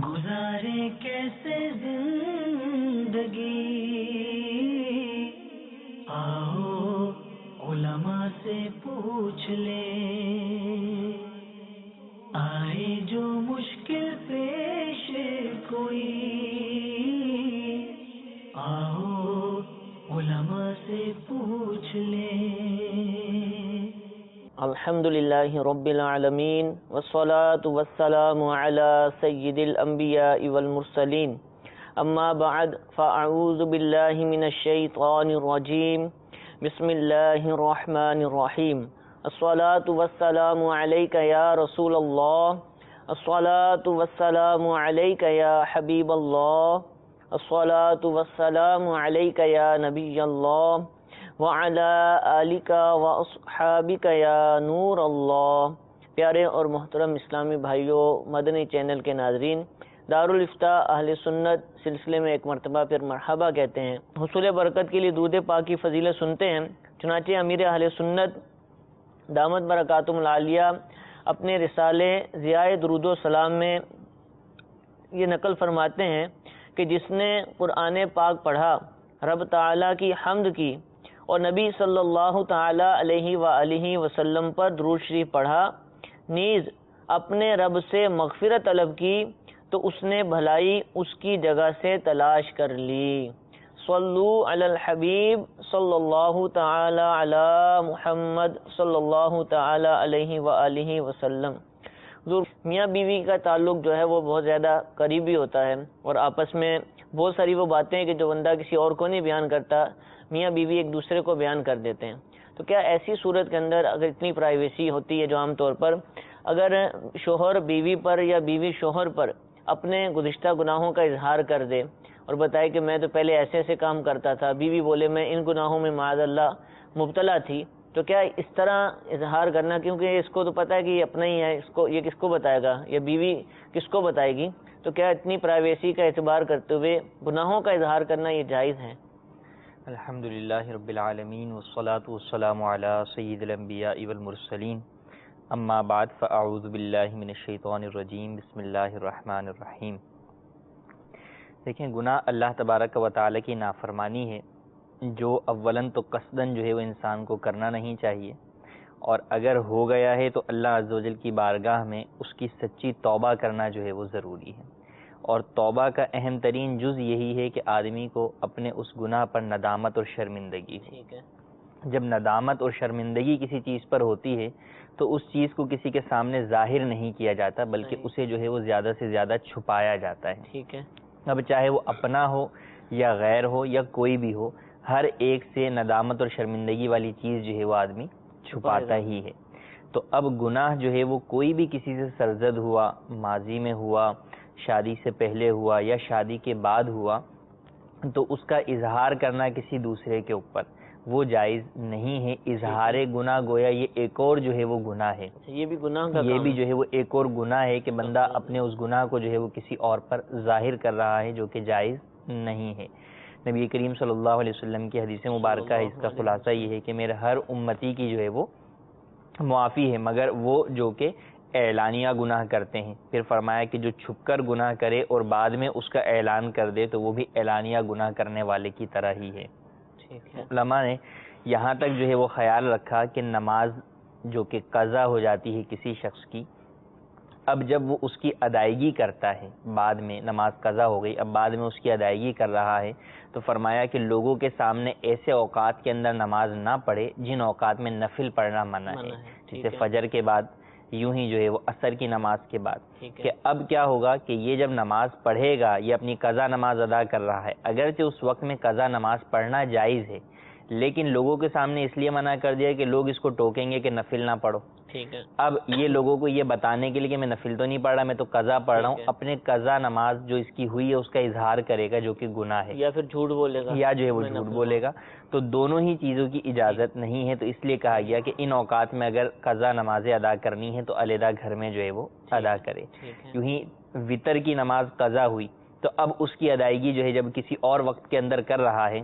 گزارے کیسے زندگی، آؤ علماء سے پوچھ لیں، آئے جو مشکل پیش کوئی، آؤ علماء سے پوچھ لیں۔ الحمدللہ رب العالمین والصلاة والسلام علی سید الانبیاء والمرسلین، اما بعد فاعوذ باللہ من الشیطان الرجیم، بسم اللہ الرحمن الرحیم۔ الصلاة والسلام علیک یا رسول اللہ، الصلاة والسلام علیک یا حبیب اللہ، الصلاة والسلام علیک یا نبی اللہ، وعلی آلک واصحابک یا نور اللہ۔ پیارے اور محترم اسلامی بھائیوں، مدنی چینل کے ناظرین، دارالفتاء اہل سنت سلسلے میں ایک مرتبہ پھر مرحبا کہتے ہیں۔ حصول برکت کے لیے درود پاک کی فضیلت سنتے ہیں۔ چنانچہ امیر اہل سنت دامت برکاتہم العالیہ اپنے رسالے ضیاء درود و سلام میں یہ نقل فرماتے ہیں کہ جس نے قرآن پاک پڑھا، رب تعالیٰ کی حمد کی اور نبی صلی اللہ تعالی علیہ وآلہ وسلم پر درود شریف پڑھا، نیز اپنے رب سے مغفرت طلب کی، تو اس نے بھلائی اس کی جگہ سے تلاش کر لی۔ صلو علی الحبیب صلی اللہ تعالی علی محمد صلی اللہ تعالی علیہ وآلہ وسلم۔ میاں بیوی کا تعلق جو ہے وہ بہت زیادہ قریبی ہوتا ہے، اور آپس میں بہت ساری وہ باتیں ہیں کہ جو بندہ کسی اور کو نہیں بیان کرتا، میاں بیوی ایک دوسرے کو بیان کر دیتے ہیں۔ تو کیا ایسی صورت کے اندر اگر اتنی پرائیویسی ہوتی ہے جو عام طور پر اگر شوہر بیوی پر یا بیوی شوہر پر اپنے گزشتہ گناہوں کا اظہار کر دے اور بتائے کہ میں تو پہلے ایسے ایسے کام کرتا تھا، بیوی بولے میں ان گناہوں میں معاذ اللہ مبتلا تھی، تو کیا اس طرح اظہار کرنا، کیونکہ اس کو تو پتہ ہے کہ یہ اپنا ہی ہے، اس کو یہ کس کو بتائے گا، یا بیوی کس کو بتائے گی، تو کیا اتنی پرائیویسی کا اعتبار کرتے ہوئے گناہوں کا اظہار کرنا یہ جائز ہے؟ الحمدللہ رب العالمین والصلاة والسلام علی سید الانبیاء والمرسلین، اما بعد فاعوذ باللہ من الشیطان الرجیم، بسم اللہ الرحمن الرحیم۔ دیکھیں، گناہ اللہ تبارک و تعالی کی نافرمانی ہے جو اولاً تو قصداً جو ہے وہ انسان کو کرنا نہیں چاہیے، اور اگر ہو گیا ہے تو اللہ عز و جل کی بارگاہ میں اس کی سچی توبہ کرنا جو ہے وہ ضروری ہے۔ اور توبہ کا اہم ترین جز یہی ہے کہ آدمی کو اپنے اس گناہ پر ندامت اور شرمندگی ہے۔ جب ندامت اور شرمندگی کسی چیز پر ہوتی ہے تو اس چیز کو کسی کے سامنے ظاہر نہیں کیا جاتا، بلکہ اسے جو ہے وہ زیادہ سے زیادہ چھپایا جاتا ہے۔ ٹھیک ہے، اب چاہے وہ اپنا ہو یا غیر ہو یا کوئی بھی ہو، ہر ایک سے ندامت اور شرمندگی والی چیز جو ہے وہ آدمی چھپاتا ہی ہے۔ تو اب گناہ جو ہے وہ کوئی بھی کسی سے سرزد ہوا، ماضی میں ہوا، شادی سے پہلے ہوا یا شادی کے بعد ہوا، تو اس کا اظہار کرنا کسی دوسرے کے اوپر وہ جائز نہیں ہے۔ اظہار گناہ گویا یہ ایک اور جو ہے وہ گناہ ہے، یہ بھی گناہ کا یہ کام بھی ہے۔ جو ہے وہ ایک اور گناہ ہے کہ بندہ اپنے اس گناہ کو جو ہے وہ کسی اور پر ظاہر کر رہا ہے، جو کہ جائز نہیں ہے۔ نبی کریم صلی اللہ علیہ وسلم کی حدیث مبارکہ ہے، اس کا خلاصہ یہ ہے کہ میرے ہر امتی کی جو ہے وہ معافی ہے، مگر وہ جو کہ اعلانیہ گناہ کرتے ہیں۔ پھر فرمایا کہ جو چھپ کر گناہ کرے اور بعد میں اس کا اعلان کر دے تو وہ بھی اعلانیہ گناہ کرنے والے کی طرح ہی ہے۔ علماء نے یہاں تک جو ہے وہ خیال رکھا کہ نماز جو کہ قضا ہو جاتی ہے کسی شخص کی، اب جب وہ اس کی ادائیگی کرتا ہے، بعد میں نماز قضا ہو گئی، اب بعد میں اس کی ادائیگی کر رہا ہے، تو فرمایا کہ لوگوں کے سامنے ایسے اوقات کے اندر نماز نہ پڑھے جن اوقات میں نفل پڑھنا منع ہے، جیسے فجر کے بعد، یوں ہی جو ہے وہ عصر کی نماز کے بعد۔ کہ اب کیا ہوگا کہ یہ جب نماز پڑھے گا، یہ اپنی قضا نماز ادا کر رہا ہے، اگرچہ اس وقت میں قضا نماز پڑھنا جائز ہے، لیکن لوگوں کے سامنے اس لیے منع کر دیا کہ لوگ اس کو ٹوکیں گے کہ نفل نہ پڑھو۔ اب یہ لوگوں کو یہ بتانے کے لیے کہ میں نفل تو نہیں پڑھ رہا، میں تو قضا پڑھ رہا ہوں، اپنے قضا نماز جو اس کی ہوئی ہے اس کا اظہار کرے گا، جو کہ گناہ ہے، یا پھر جھوٹ بولے گا، یا جو ہے وہ جھوٹ بولے گا۔ تو دونوں ہی چیزوں کی اجازت نہیں ہے، تو اس لیے کہا گیا کہ ان اوقات میں اگر قضا نمازیں ادا کرنی ہے تو علیحدہ گھر میں جو ہے وہ ادا کرے۔ یوں ہی وطر کی نماز قضا ہوئی تو اب اس کی ادائیگی جو ہے جب کسی اور وقت کے اندر کر رہا ہے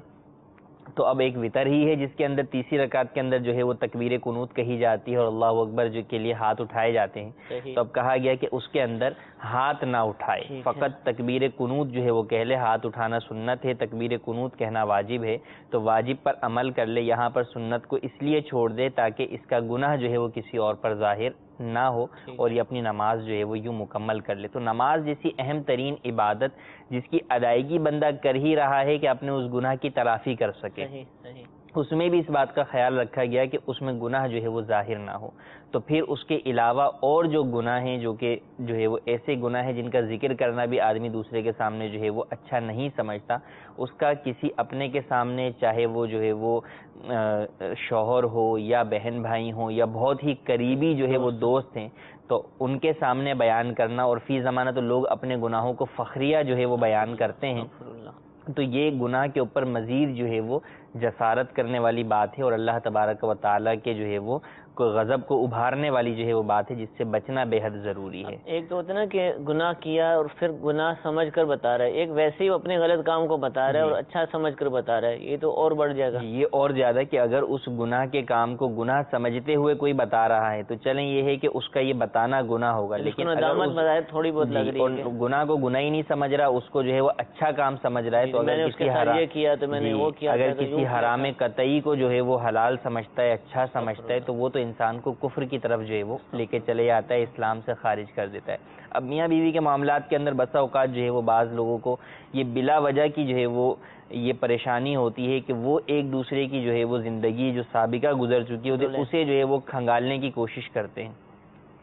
تو اب ایک وتر ہی ہے جس کے اندر تیسری رکعت کے اندر جو ہے وہ تکبیر قنوت کہی جاتی ہے اور اللہ اکبر جو کے لیے ہاتھ اٹھائے جاتے ہیں، تو اب کہا گیا کہ اس کے اندر ہاتھ نہ اٹھائے، فقط تکبیر قنوت جو ہے وہ کہہ لے، ہاتھ اٹھانا سنت ہے، تکبیر قنوت کہنا واجب ہے، تو واجب پر عمل کر لے، یہاں پر سنت کو اس لیے چھوڑ دے تاکہ اس کا گناہ جو ہے وہ کسی اور پر ظاہر نہ ہو اور یہ اپنی نماز جو ہے وہ یوں مکمل کر لے۔ تو نماز جیسی اہم ترین عبادت جس کی ادائیگی بندہ کر ہی رہا ہے کہ اپنے اس گناہ کی تلافی کر سکے، اس میں بھی اس بات کا خیال رکھا گیا کہ اس میں گناہ جو ہے وہ ظاہر نہ ہو۔ تو پھر اس کے علاوہ اور جو گناہ ہیں جو ہے وہ ایسے گناہ ہیں جن کا ذکر کرنا بھی آدمی دوسرے کے سامنے جو ہے وہ اچھا نہیں سمجھتا، اس کا کسی اپنے کے سامنے، چاہے وہ جو ہے وہ شوہر ہو یا بہن بھائی ہوں یا بہت ہی قریبی جو ہے وہ دوست ہیں، تو ان کے سامنے بیان کرنا، اور فی زمانہ تو لوگ اپنے گناہوں کو فخریہ جو ہے وہ بیان کرتے ہیں، تو یہ گناہ کے اوپر مزید جو ہے وہ جسارت کرنے والی بات ہے اور اللہ تبارک و تعالیٰ کے جو ہے وہ غضب کو ابھارنے والی جو ہے وہ بات ہے جس سے بچنا بے حد ضروری ہے۔ ایک تو ہوتا ہے نا کہ گناہ کیا اور پھر گناہ سمجھ کر بتا رہا ہے، ایک ویسے ہی اپنے غلط کام کو بتا رہا ہے اور اچھا سمجھ کر بتا رہا ہے، یہ تو اور بڑھ جائے گا۔ یہ اور زیادہ کہ اگر اس گناہ کے کام کو گناہ سمجھتے ہوئے کوئی بتا رہا ہے تو چلیں یہ ہے کہ اس کا یہ بتانا گناہ ہوگا، لیکن ندامت بظاہر تھوڑی بہت لگ رہی ہے، گناہ کو گناہ ہی نہیں سمجھ رہا، اس کو جو ہے وہ اچھا کام سمجھ رہا ہے، تو اگر کسی حرام قطعی کو جو ہے وہ حلال سمجھتا ہے، اچھا سمجھتا ہے، تو وہ تو انسان کو کفر کی طرف جو ہے وہ لے کے چلے جاتا ہے، اسلام سے خارج کر دیتا ہے۔ اب میاں بیوی کے معاملات کے اندر بسا اوقات جو ہے وہ بعض لوگوں کو یہ بلا وجہ کی جو ہے وہ یہ پریشانی ہوتی ہے کہ وہ ایک دوسرے کی جو ہے وہ زندگی جو سابقہ گزر چکی ہوتی ہے اسے جو ہے وہ کھنگالنے کی کوشش کرتے ہیں،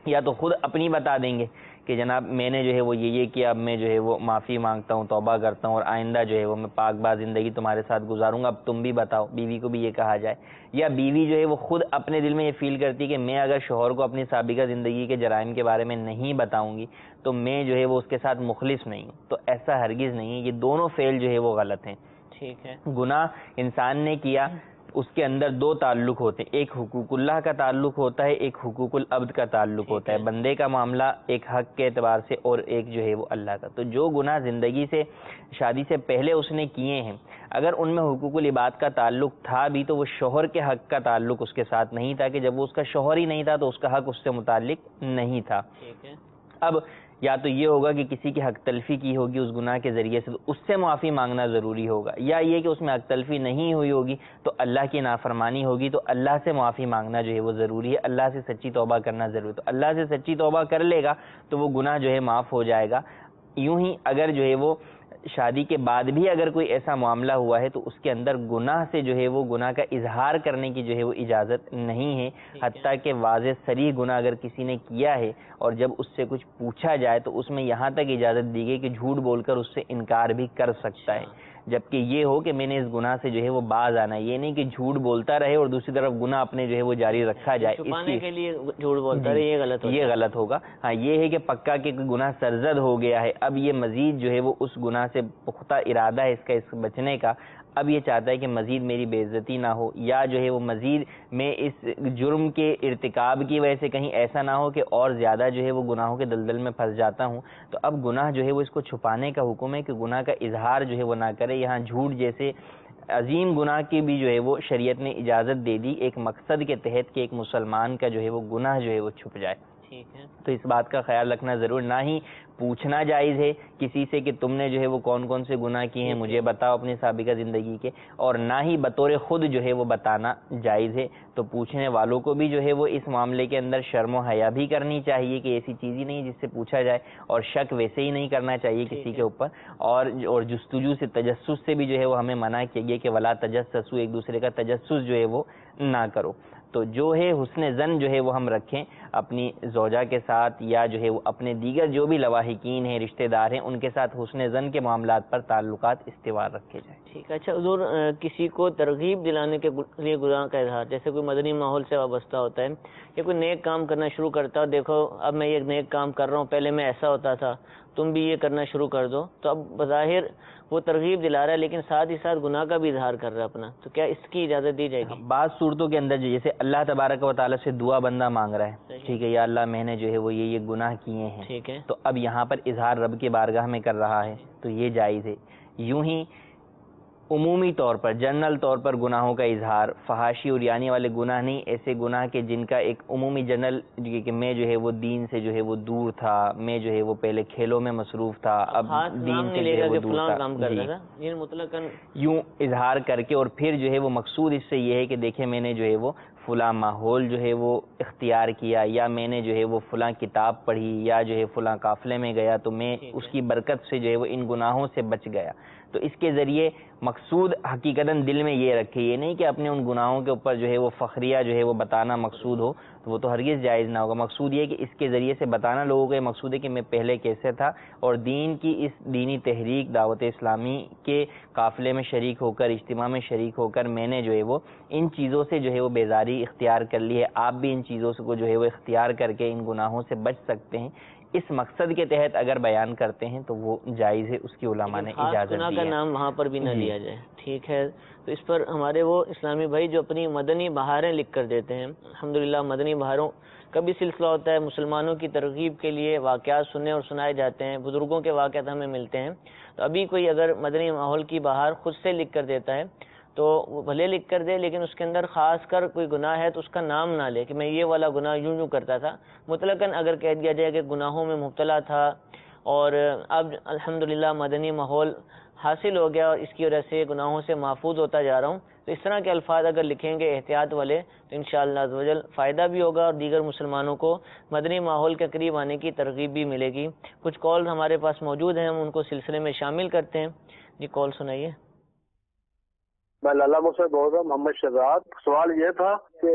یا تو خود اپنی بتا دیں گے کہ جناب میں نے جو ہے وہ یہ کیا، اب میں جو ہے وہ معافی مانگتا ہوں، توبہ کرتا ہوں اور آئندہ جو ہے وہ میں پاک باز زندگی تمہارے ساتھ گزاروں گا، اب تم بھی بتاؤ، بیوی کو بھی یہ کہا جائے، یا بیوی جو ہے وہ خود اپنے دل میں یہ فیل کرتی ہے کہ میں اگر شوہر کو اپنی سابقہ زندگی کے جرائم کے بارے میں نہیں بتاؤں گی تو میں جو ہے وہ اس کے ساتھ مخلص نہیں ہوں، تو ایسا ہرگز نہیں ہے، یہ دونوں فعل جو ہے وہ غلط ہیں۔ ٹھیک ہے، گناہ انسان نے کیا، اس کے اندر دو تعلق ہوتے ہیں، ایک حقوق اللہ کا تعلق ہوتا ہے، ایک حقوق العبد کا تعلق ہوتا ہے، بندے کا معاملہ ایک حق کے اعتبار سے اور ایک جو ہے وہ اللہ کا۔ تو جو گناہ زندگی سے شادی سے پہلے اس نے کیے ہیں، اگر ان میں حقوق العباد کا تعلق تھا بھی تو وہ شوہر کے حق کا تعلق اس کے ساتھ نہیں تھا، کہ جب وہ اس کا شوہر ہی نہیں تھا تو اس کا حق اس سے متعلق نہیں تھا۔ اب یا تو یہ ہوگا کہ کسی کی حق تلفی کی ہوگی اس گناہ کے ذریعے سے، تو اس سے معافی مانگنا ضروری ہوگا، یا یہ کہ اس میں حق تلفی نہیں ہوئی ہوگی تو اللہ کی نافرمانی ہوگی تو اللہ سے معافی مانگنا جو ہے وہ ضروری ہے، اللہ سے سچی توبہ کرنا ضروری ہے، تو اللہ سے سچی توبہ کر لے گا تو وہ گناہ جو ہے معاف ہو جائے گا۔ یوں ہی اگر جو ہے وہ شادی کے بعد بھی اگر کوئی ایسا معاملہ ہوا ہے تو اس کے اندر گناہ سے جو ہے وہ گناہ کا اظہار کرنے کی جو ہے وہ اجازت نہیں ہے، حتیٰ کہ واضح صریح گناہ اگر کسی نے کیا ہے اور جب اس سے کچھ پوچھا جائے تو اس میں یہاں تک اجازت دی گئی کہ جھوٹ بول کر اس سے انکار بھی کر سکتا ہے، جبکہ یہ ہو کہ میں نے اس گناہ سے جو ہے وہ باز آنا ہے، یہ نہیں کہ جھوٹ بولتا رہے اور دوسری طرف گناہ اپنے جو ہے وہ جاری رکھا جائے، چھپانے کے لیے جھوٹ بولتا رہے، یہ غلط ہوگا۔ ہاں یہ ہے کہ پکا کہ گناہ سرزد ہو گیا ہے، اب یہ مزید جو ہے وہ اس گناہ سے پختہ ارادہ ہے اس کا، اس بچنے کا، اب یہ چاہتا ہے کہ مزید میری بے عزتی نہ ہو، یا جو ہے وہ مزید میں اس جرم کے ارتکاب کی وجہ سے کہیں ایسا نہ ہو کہ اور زیادہ جو ہے وہ گناہوں کے دلدل میں پھنس جاتا ہوں، تو اب گناہ جو ہے وہ اس کو چھپانے کا حکم ہے کہ گناہ کا اظہار جو ہے وہ نہ کرے۔ یہاں جھوٹ جیسے عظیم گناہ کی بھی جو ہے وہ شریعت نے اجازت دے دی ایک مقصد کے تحت کہ ایک مسلمان کا جو ہے وہ گناہ جو ہے وہ چھپ جائے۔ تو اس بات کا خیال رکھنا ضرور، نہ ہی پوچھنا جائز ہے کسی سے کہ تم نے جو ہے وہ کون کون سے گناہ کیے ہیں مجھے بتاؤ اپنی سابقہ زندگی کے، اور نہ ہی بطور خود جو ہے وہ بتانا جائز ہے۔ تو پوچھنے والوں کو بھی جو ہے وہ اس معاملے کے اندر شرم و حیا بھی کرنی چاہیے کہ ایسی چیز ہی نہیں جس سے پوچھا جائے، اور شک ویسے ہی نہیں کرنا چاہیے کسی کے اوپر، اور جستجو سے تجسس سے بھی جو ہے وہ ہمیں منع کیا گیا کہ ولا تجسسو، ایک دوسرے کا تجسس جو ہے وہ نہ کرو۔ تو جو ہے حسن ظن جو ہے وہ ہم رکھیں اپنی زوجہ کے ساتھ، یا جو ہے وہ اپنے دیگر جو بھی لواحقین ہیں رشتہ دار ہیں ان کے ساتھ حسن ظن کے معاملات پر تعلقات استوار رکھے جائیں۔ ٹھیک ہے۔ اچھا حضور، کسی کو ترغیب دلانے کے لیے گناہ کا اظہار، جیسے کوئی مدنی ماحول سے وابستہ ہوتا ہے یا کوئی نیک کام کرنا شروع کرتا ہے، دیکھو اب میں یہ نیک کام کر رہا ہوں، پہلے میں ایسا ہوتا تھا، تم بھی یہ کرنا شروع کر دو، تو اب بظاہر وہ ترغیب دلا رہا ہے لیکن ساتھ ہی ساتھ گناہ کا بھی اظہار کر رہا ہے اپنا، تو کیا اس کی اجازت دی جائے گی؟ بعض صورتوں کے اندر جیسے اللہ تبارک و تعالیٰ سے دعا بندہ مانگ رہا ہے، ٹھیک ہے، یا اللہ میں نے جو ہے وہ یہ گناہ کیے ہیں، ٹھیک ہے، تو اب یہاں پر اظہار رب کے بارگاہ میں کر رہا ہے تو یہ جائز ہے۔ یوں ہی عمومی طور پر جنرل طور پر گناہوں کا اظہار، فحاشی اور یعنی والے گناہ نہیں، ایسے گناہ کے جن کا ایک عمومی جنرل کہ میں جو ہے وہ دین سے جو ہے وہ دور تھا، میں جو ہے وہ پہلے کھیلوں میں مصروف تھا، اب دین سے جو ہے وہ دور تھا، جی مطلقاً یوں اظہار کر کے، اور پھر جو ہے وہ مقصود اس سے یہ ہے کہ دیکھیں میں نے جو ہے وہ فلاں ماحول جو ہے وہ اختیار کیا، یا میں نے جو ہے وہ فلاں کتاب پڑھی، یا جو ہے فلاں قافلے میں گیا تو میں اس کی برکت سے جو ہے وہ ان گناہوں سے بچ گیا. تو اس کے ذریعے مقصود حقیقتاً دل میں یہ رکھے، یہ نہیں کہ اپنے ان گناہوں کے اوپر جو ہے وہ فخریہ جو ہے وہ بتانا مقصود ہو، تو وہ تو ہرگز جائز نہ ہوگا. مقصود یہ کہ اس کے ذریعے سے بتانا لوگوں کو یہ مقصود ہے کہ میں پہلے کیسے تھا، اور دین کی اس دینی تحریک دعوت اسلامی کے قافلے میں شریک ہو کر، اجتماع میں شریک ہو کر میں نے جو ہے وہ ان چیزوں سے جو ہے وہ بیزاری اختیار کر لی ہے. آپ بھی ان چیزوں کو جو ہے وہ اختیار کر کے ان گناہوں سے بچ سکتے ہیں. اس مقصد کے تحت اگر بیان کرتے ہیں تو وہ جائز ہے، اس کی علماء نے اجازت دی ہے. کا نام وہاں پر بھی نہ لیا جائے. ٹھیک ہے، تو اس پر ہمارے وہ اسلامی بھائی جو اپنی مدنی بہاریں لکھ کر دیتے ہیں، الحمدللہ مدنی بہاروں کا بھی سلسلہ ہوتا ہے، مسلمانوں کی ترغیب کے لیے واقعات سننے اور سنائے جاتے ہیں، بزرگوں کے واقعات ہمیں ملتے ہیں. تو ابھی کوئی اگر مدنی ماحول کی بہار خود سے لکھ کر دیتا ہے تو وہ بھلے لکھ کر دے، لیکن اس کے اندر خاص کر کوئی گناہ ہے تو اس کا نام نہ لے کہ میں یہ والا گناہ یوں کرتا تھا. مطلقاً اگر کہہ دیا جائے کہ گناہوں میں مبتلا تھا اور اب الحمدللہ مدنی ماحول حاصل ہو گیا اور اس کی وجہ سے گناہوں سے محفوظ ہوتا جا رہا ہوں، تو اس طرح کے الفاظ اگر لکھیں گے احتیاط والے تو انشاءاللہ عزوجل فائدہ بھی ہوگا اور دیگر مسلمانوں کو مدنی ماحول کے قریب آنے کی ترغیب بھی ملے گی. کچھ کال ہمارے پاس موجود ہیں، ہم ان کو سلسلے میں شامل کرتے ہیں. جی کال سنائیے. میں لالا مجھ سے بول رہا ہوں، محمد شہزاد. سوال یہ تھا کہ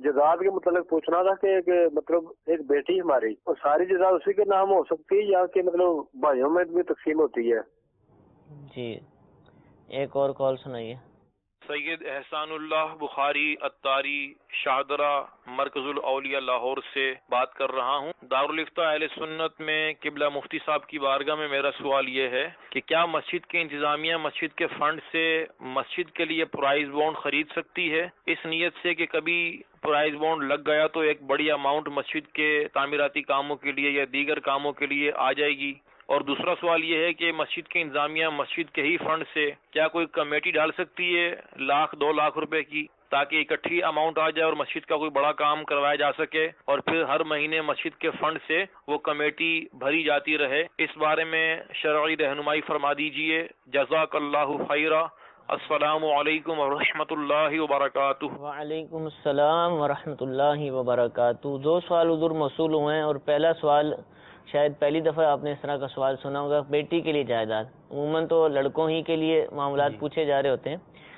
جائیداد کے متعلق پوچھنا تھا کہ مطلب ایک بیٹی ہماری، اور ساری جائیداد اسی کے نام ہو سکتی ہے یا کہ مطلب بھائیوں میں بھی تقسیم ہوتی ہے؟ جی ایک اور کال سنائیے. سید احسان اللہ بخاری اتاری شاہدرہ مرکز الاولیاء لاہور سے بات کر رہا ہوں. دارالفتہ اہل سنت میں قبلہ مفتی صاحب کی بارگاہ میں میرا سوال یہ ہے کہ کیا مسجد کے انتظامیہ مسجد کے فنڈ سے مسجد کے لیے پرائز بانڈ خرید سکتی ہے، اس نیت سے کہ کبھی پرائز بانڈ لگ گیا تو ایک بڑی اماؤنٹ مسجد کے تعمیراتی کاموں کے لیے یا دیگر کاموں کے لیے آ جائے گی؟ اور دوسرا سوال یہ ہے کہ مسجد کے انتظامیہ مسجد کے ہی فنڈ سے کیا کوئی کمیٹی ڈال سکتی ہے 1,00,000-2 لاکھ روپے کی، تاکہ اکٹھی اماؤنٹ آ جائے اور مسجد کا کوئی بڑا کام کروایا جا سکے، اور پھر ہر مہینے مسجد کے فنڈ سے وہ کمیٹی بھری جاتی رہے؟ اس بارے میں شرعی رہنمائی فرما دیجئے. جزاک اللہ خیرا. السلام علیکم ورحمۃ اللہ وبرکاتہ. وعلیکم السلام ورحمۃ اللہ وبرکاتہ. 2 سوال حضور موصول ہوئے ہیں، اور پہلا سوال شاید پہلی دفعہ آپ نے اس طرح کا سوال سنا ہوگا. بیٹی کے لیے جائیداد، عموماً تو لڑکوں ہی کے لیے معاملات پوچھے جا رہے ہوتے ہیں،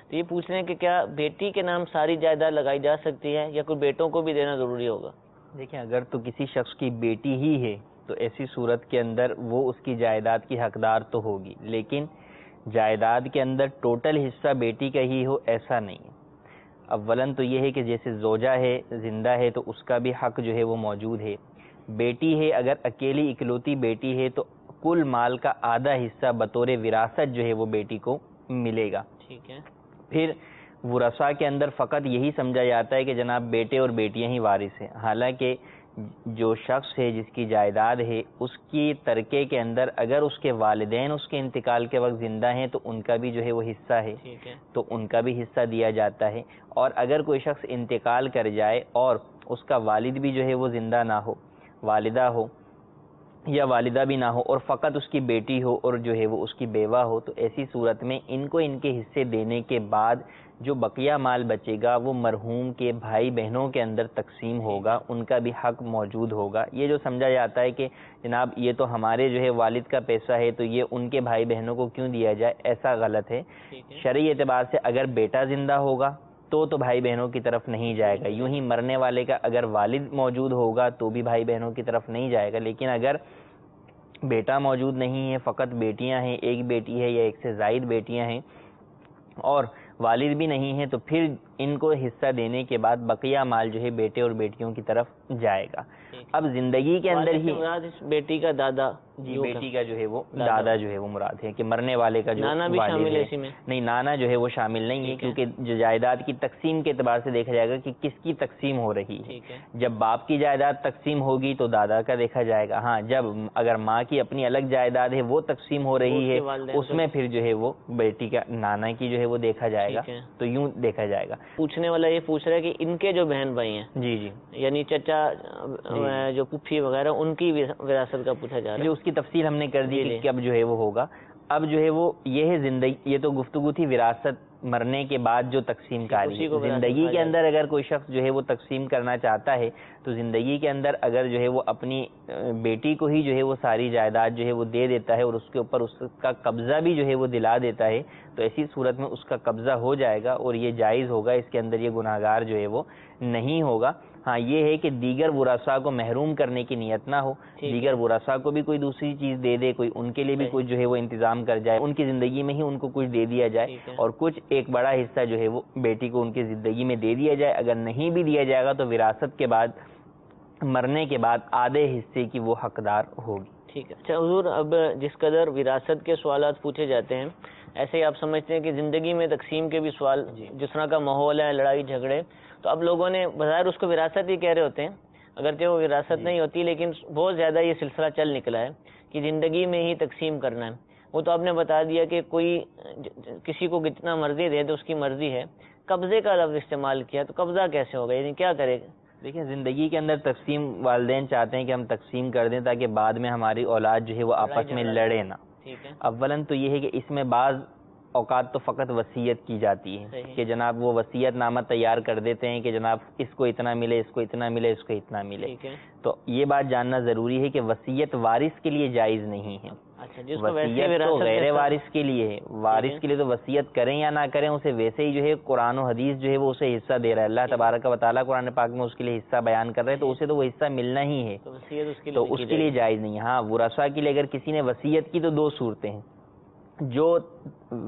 تو یہ پوچھ رہے ہیں کہ کیا بیٹی کے نام ساری جائیداد لگائی جا سکتی ہے یا کوئی بیٹوں کو بھی دینا ضروری ہوگا؟ دیکھیں اگر تو کسی شخص کی بیٹی ہی ہے تو ایسی صورت کے اندر وہ اس کی جائیداد کی حقدار تو ہوگی، لیکن جائیداد کے اندر ٹوٹل حصہ بیٹی کا ہی ہو ایسا نہیں ہے. اولاً تو یہ ہے کہ جیسے زوجہ ہے، زندہ ہے، تو اس کا بھی حق جو ہے وہ موجود ہے. بیٹی ہے، اگر اکیلی اکلوتی بیٹی ہے تو کل مال کا آدھا حصہ بطور وراثت جو ہے وہ بیٹی کو ملے گا. ٹھیک ہے. پھر ورثاء کے اندر فقط یہی سمجھا جاتا ہے کہ جناب بیٹے اور بیٹیاں ہی وارث ہیں، حالانکہ جو شخص ہے جس کی جائیداد ہے اس کی ترکے کے اندر اگر اس کے والدین اس کے انتقال کے وقت زندہ ہیں تو ان کا بھی جو ہے وہ حصہ ہے، تو ان کا بھی حصہ دیا جاتا ہے. اور اگر کوئی شخص انتقال کر جائے اور اس کا والد بھی جو ہے وہ زندہ نہ ہو، والدہ ہو یا والدہ بھی نہ ہو، اور فقط اس کی بیٹی ہو اور جو ہے وہ اس کی بیوہ ہو، تو ایسی صورت میں ان کو ان کے حصے دینے کے بعد جو بقیہ مال بچے گا وہ مرحوم کے بھائی بہنوں کے اندر تقسیم ہوگا، ان کا بھی حق موجود ہوگا. یہ جو سمجھا جاتا ہے کہ جناب یہ تو ہمارے جو ہے والد کا پیسہ ہے تو یہ ان کے بھائی بہنوں کو کیوں دیا جائے، ایسا غلط ہے. شرعی اعتبار سے اگر بیٹا زندہ ہوگا تو بھائی بہنوں کی طرف نہیں جائے گا. یوں ہی مرنے والے کا اگر والد موجود ہوگا تو بھی بھائی بہنوں کی طرف نہیں جائے گا. لیکن اگر بیٹا موجود نہیں ہے، فقط بیٹیاں ہیں، ایک بیٹی ہے یا ایک سے زائد بیٹیاں ہیں اور والد بھی نہیں ہے، تو پھر ان کو حصہ دینے کے بعد بقیہ مال جو ہے بیٹے اور بیٹیوں کی طرف جائے گا. اب زندگی کے اندر ہی مراد اس بیٹی کا دادا، جی بیٹی کا جو ہے وہ دادا جو ہے وہ مراد ہے کہ مرنے والے کا جو نانا بھی شامل ہے اسی میں؟ نہیں، نانا جو ہے وہ شامل نہیں ہے، کیونکہ جو جائیداد کی تقسیم کے اعتبار سے دیکھا جائے گا کہ کس کی تقسیم ہو رہی ہے۔ جب باپ کی جائیداد تقسیم ہوگی تو دادا کا دیکھا جائے گا، ہاں جب اگر ماں کی اپنی الگ جائیداد ہے وہ تقسیم ہو رہی ہے اس میں پھر جو ہے وہ بیٹی کا نانا کی جو ہے وہ دیکھا جائے گا، تو یوں دیکھا جائے گا۔ پوچھنے والا یہ پوچھ رہا ہے کہ ان کے جو بہن بھائی ہیں، جی جی، یعنی چچا جو پھوپھی وغیرہ، ان کی وراثت کا پوچھا جا رہا ہے۔ اس کی تفصیل ہم نے کر دی کہ اب جو ہے وہ ہوگا۔ اب جو ہے وہ یہ ہے زندگی، یہ تو گفتگو تھی وراثت مرنے کے بعد جو تقسیم کاری ہے۔ زندگی کے اندر اگر کوئی شخص جو ہے وہ تقسیم کرنا چاہتا ہے تو زندگی کے اندر اگر جو ہے وہ اپنی بیٹی کو ہی جو ہے وہ ساری جائیداد جو ہے وہ دے دیتا ہے اور اس کے اوپر اس کا قبضہ بھی جو ہے وہ دلا دیتا ہے تو ایسی صورت میں اس کا قبضہ ہو جائے گا اور یہ جائز ہوگا، اس کے اندر یہ گناہگار جو ہے وہ نہیں ہوگا۔ ہاں یہ ہے کہ دیگر ورثاء کو محروم کرنے کی نیت نہ ہو، دیگر ورثاء کو بھی کوئی دوسری چیز دے دے، کوئی ان کے لیے بھی کچھ جو ہے وہ انتظام کر جائے، ان کی زندگی میں ہی ان کو کچھ دے دیا جائے اور کچھ ایک بڑا حصہ جو ہے وہ بیٹی کو ان کی زندگی میں دے دیا جائے۔ اگر نہیں بھی دیا جائے گا تو وراثت کے بعد، مرنے کے بعد آدھے حصے کی وہ حقدار ہوگی۔ ٹھیک ہے۔ اچھا حضور، اب جس قدر وراثت کے سوالات پوچھے جاتے ہیں، ایسے ہی آپ سمجھتے ہیں کہ زندگی میں تقسیم کے بھی سوال، جس طرح کا ماحول ہے، لڑائی جھگڑے، تو اب لوگوں نے بظاہر اس کو وراثت ہی کہہ رہے ہوتے ہیں، اگرچہ وہ وراثت نہیں ہوتی، لیکن بہت زیادہ یہ سلسلہ چل نکلا ہے کہ زندگی میں ہی تقسیم کرنا ہے۔ وہ تو آپ نے بتا دیا کہ کوئی کسی کو کتنا مرضی دے تو اس کی مرضی ہے۔ قبضے کا لفظ استعمال کیا، تو قبضہ کیسے ہوگا، یعنی کیا کرے گا؟ دیکھیں، زندگی کے اندر تقسیم والدین چاہتے ہیں کہ ہم تقسیم کر دیں تاکہ بعد میں ہماری اولاد جو ہے وہ آپس میں لڑے نہ۔ اولاً تو یہ ہے کہ اس میں بعض اوقات تو فقط وصیت کی جاتی ہے کہ جناب وہ وصیت نامہ تیار کر دیتے ہیں کہ جناب اس کو اتنا ملے، اس کو اتنا ملے، اس کو اتنا ملے۔ تو یہ بات جاننا ضروری ہے کہ وصیت وارث کے لیے جائز نہیں ہے، وصیت تو غیر وارث کے لیے ہے۔ وارث کے لیے تو وصیت کریں یا نہ کریں، اسے ویسے ہی جو ہے قرآن و حدیث جو ہے وہ اسے حصہ دے رہا ہے، اللہ تبارک و تعالیٰ قرآن پاک میں اس کے لیے حصہ بیان کر رہے ہیں، تو اسے تو وہ حصہ ملنا ہی ہے، تو اس کے لیے جائز نہیں ہے۔ ہاں ورثاء کے لیے اگر کسی نے وصیت کی تو دو صورتیں ہیں، جو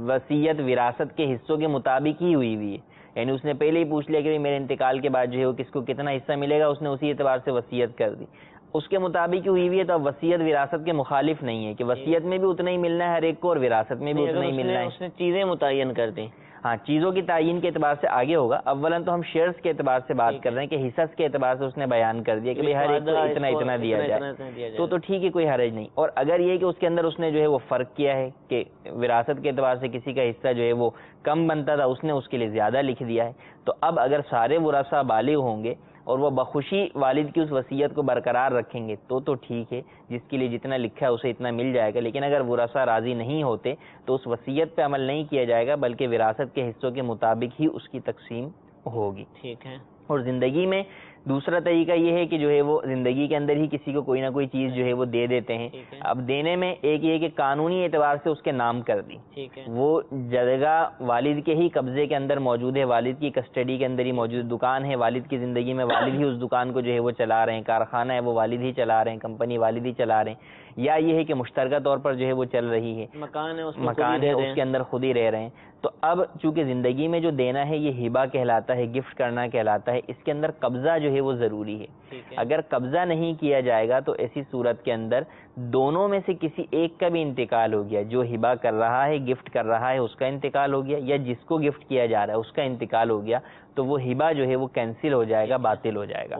وصیت وراثت کے حصوں کے مطابق ہی ہوئی ہے، یعنی اس نے پہلے ہی پوچھ لیا کہ میرے انتقال کے بعد جو ہے وہ کس کو کتنا حصہ ملے گا، اس نے اسی اعتبار سے وصیت کر دی، اس کے مطابق ہوئی ہے، تو اب وصیت وراثت کے مخالف نہیں ہے کہ وصیت میں بھی اتنا ہی ملنا ہے ہر ایک کو اور وراثت میں بھی اتنا ہی ملنا ہے۔ اس نے چیزیں متعین کر دیں، ہاں چیزوں کی تعین کے اعتبار سے آگے ہوگا۔ اولاً تو ہم شیئرز کے اعتبار سے بات کر رہے ہیں کہ حصص کے اعتبار سے اس نے بیان کر دیا کہ ہر ایک کو اتنا اتنا دیا جائے، تو ٹھیک ہے، کوئی حرج نہیں۔ اور اگر یہ کہ اس کے اندر اس نے جو ہے وہ فرق کیا ہے کہ وراثت کے اعتبار سے کسی کا حصہ جو ہے وہ کم بنتا تھا، اس نے اس کے لیے زیادہ لکھ دیا ہے، تو اب اگر سارے ورثاء بالغ ہوں گے اور وہ بخوشی والد کی اس وصیت کو برقرار رکھیں گے تو ٹھیک ہے، جس کے لیے جتنا لکھا ہے اسے اتنا مل جائے گا۔ لیکن اگر ورثاء راضی نہیں ہوتے تو اس وصیت پہ عمل نہیں کیا جائے گا، بلکہ وراثت کے حصوں کے مطابق ہی اس کی تقسیم ہوگی۔ ٹھیک ہے۔ اور زندگی میں دوسرا طریقہ یہ ہے کہ جو ہے وہ زندگی کے اندر ہی کسی کو کوئی نہ کوئی چیز جو ہے وہ دے دیتے ہیں۔ اب دینے میں ایک یہ کہ قانونی اعتبار سے اس کے نام کر دی، وہ جگہ والد کے ہی قبضے کے اندر موجود ہے، والد کی کسٹڈی کے اندر ہی موجود، دکان ہے والد کی زندگی میں، والد ہی اس دکان کو جو ہے وہ چلا رہے ہیں، کارخانہ ہے وہ والد ہی چلا رہے ہیں، کمپنی والد ہی چلا رہے ہیں، یا یہ ہے کہ مشترکہ طور پر جو ہے وہ چل رہی ہے، مکان ہے اس کے اندر خود ہی رہ رہے ہیں۔ تو اب چونکہ زندگی میں جو دینا ہے یہ ہبہ کہلاتا ہے، گفٹ کرنا کہلاتا ہے، اس کے اندر قبضہ جو ہے وہ ضروری ہے۔ اگر قبضہ نہیں کیا جائے گا تو ایسی صورت کے اندر دونوں میں سے کسی ایک کا بھی انتقال ہو گیا، جو ہبہ کر رہا ہے، گفٹ کر رہا ہے، اس کا انتقال ہو گیا، یا جس کو گفٹ کیا جا رہا ہے اس کا انتقال ہو گیا، تو وہ ہبہ جو ہے وہ کینسل ہو جائے گا، باطل ہو جائے گا،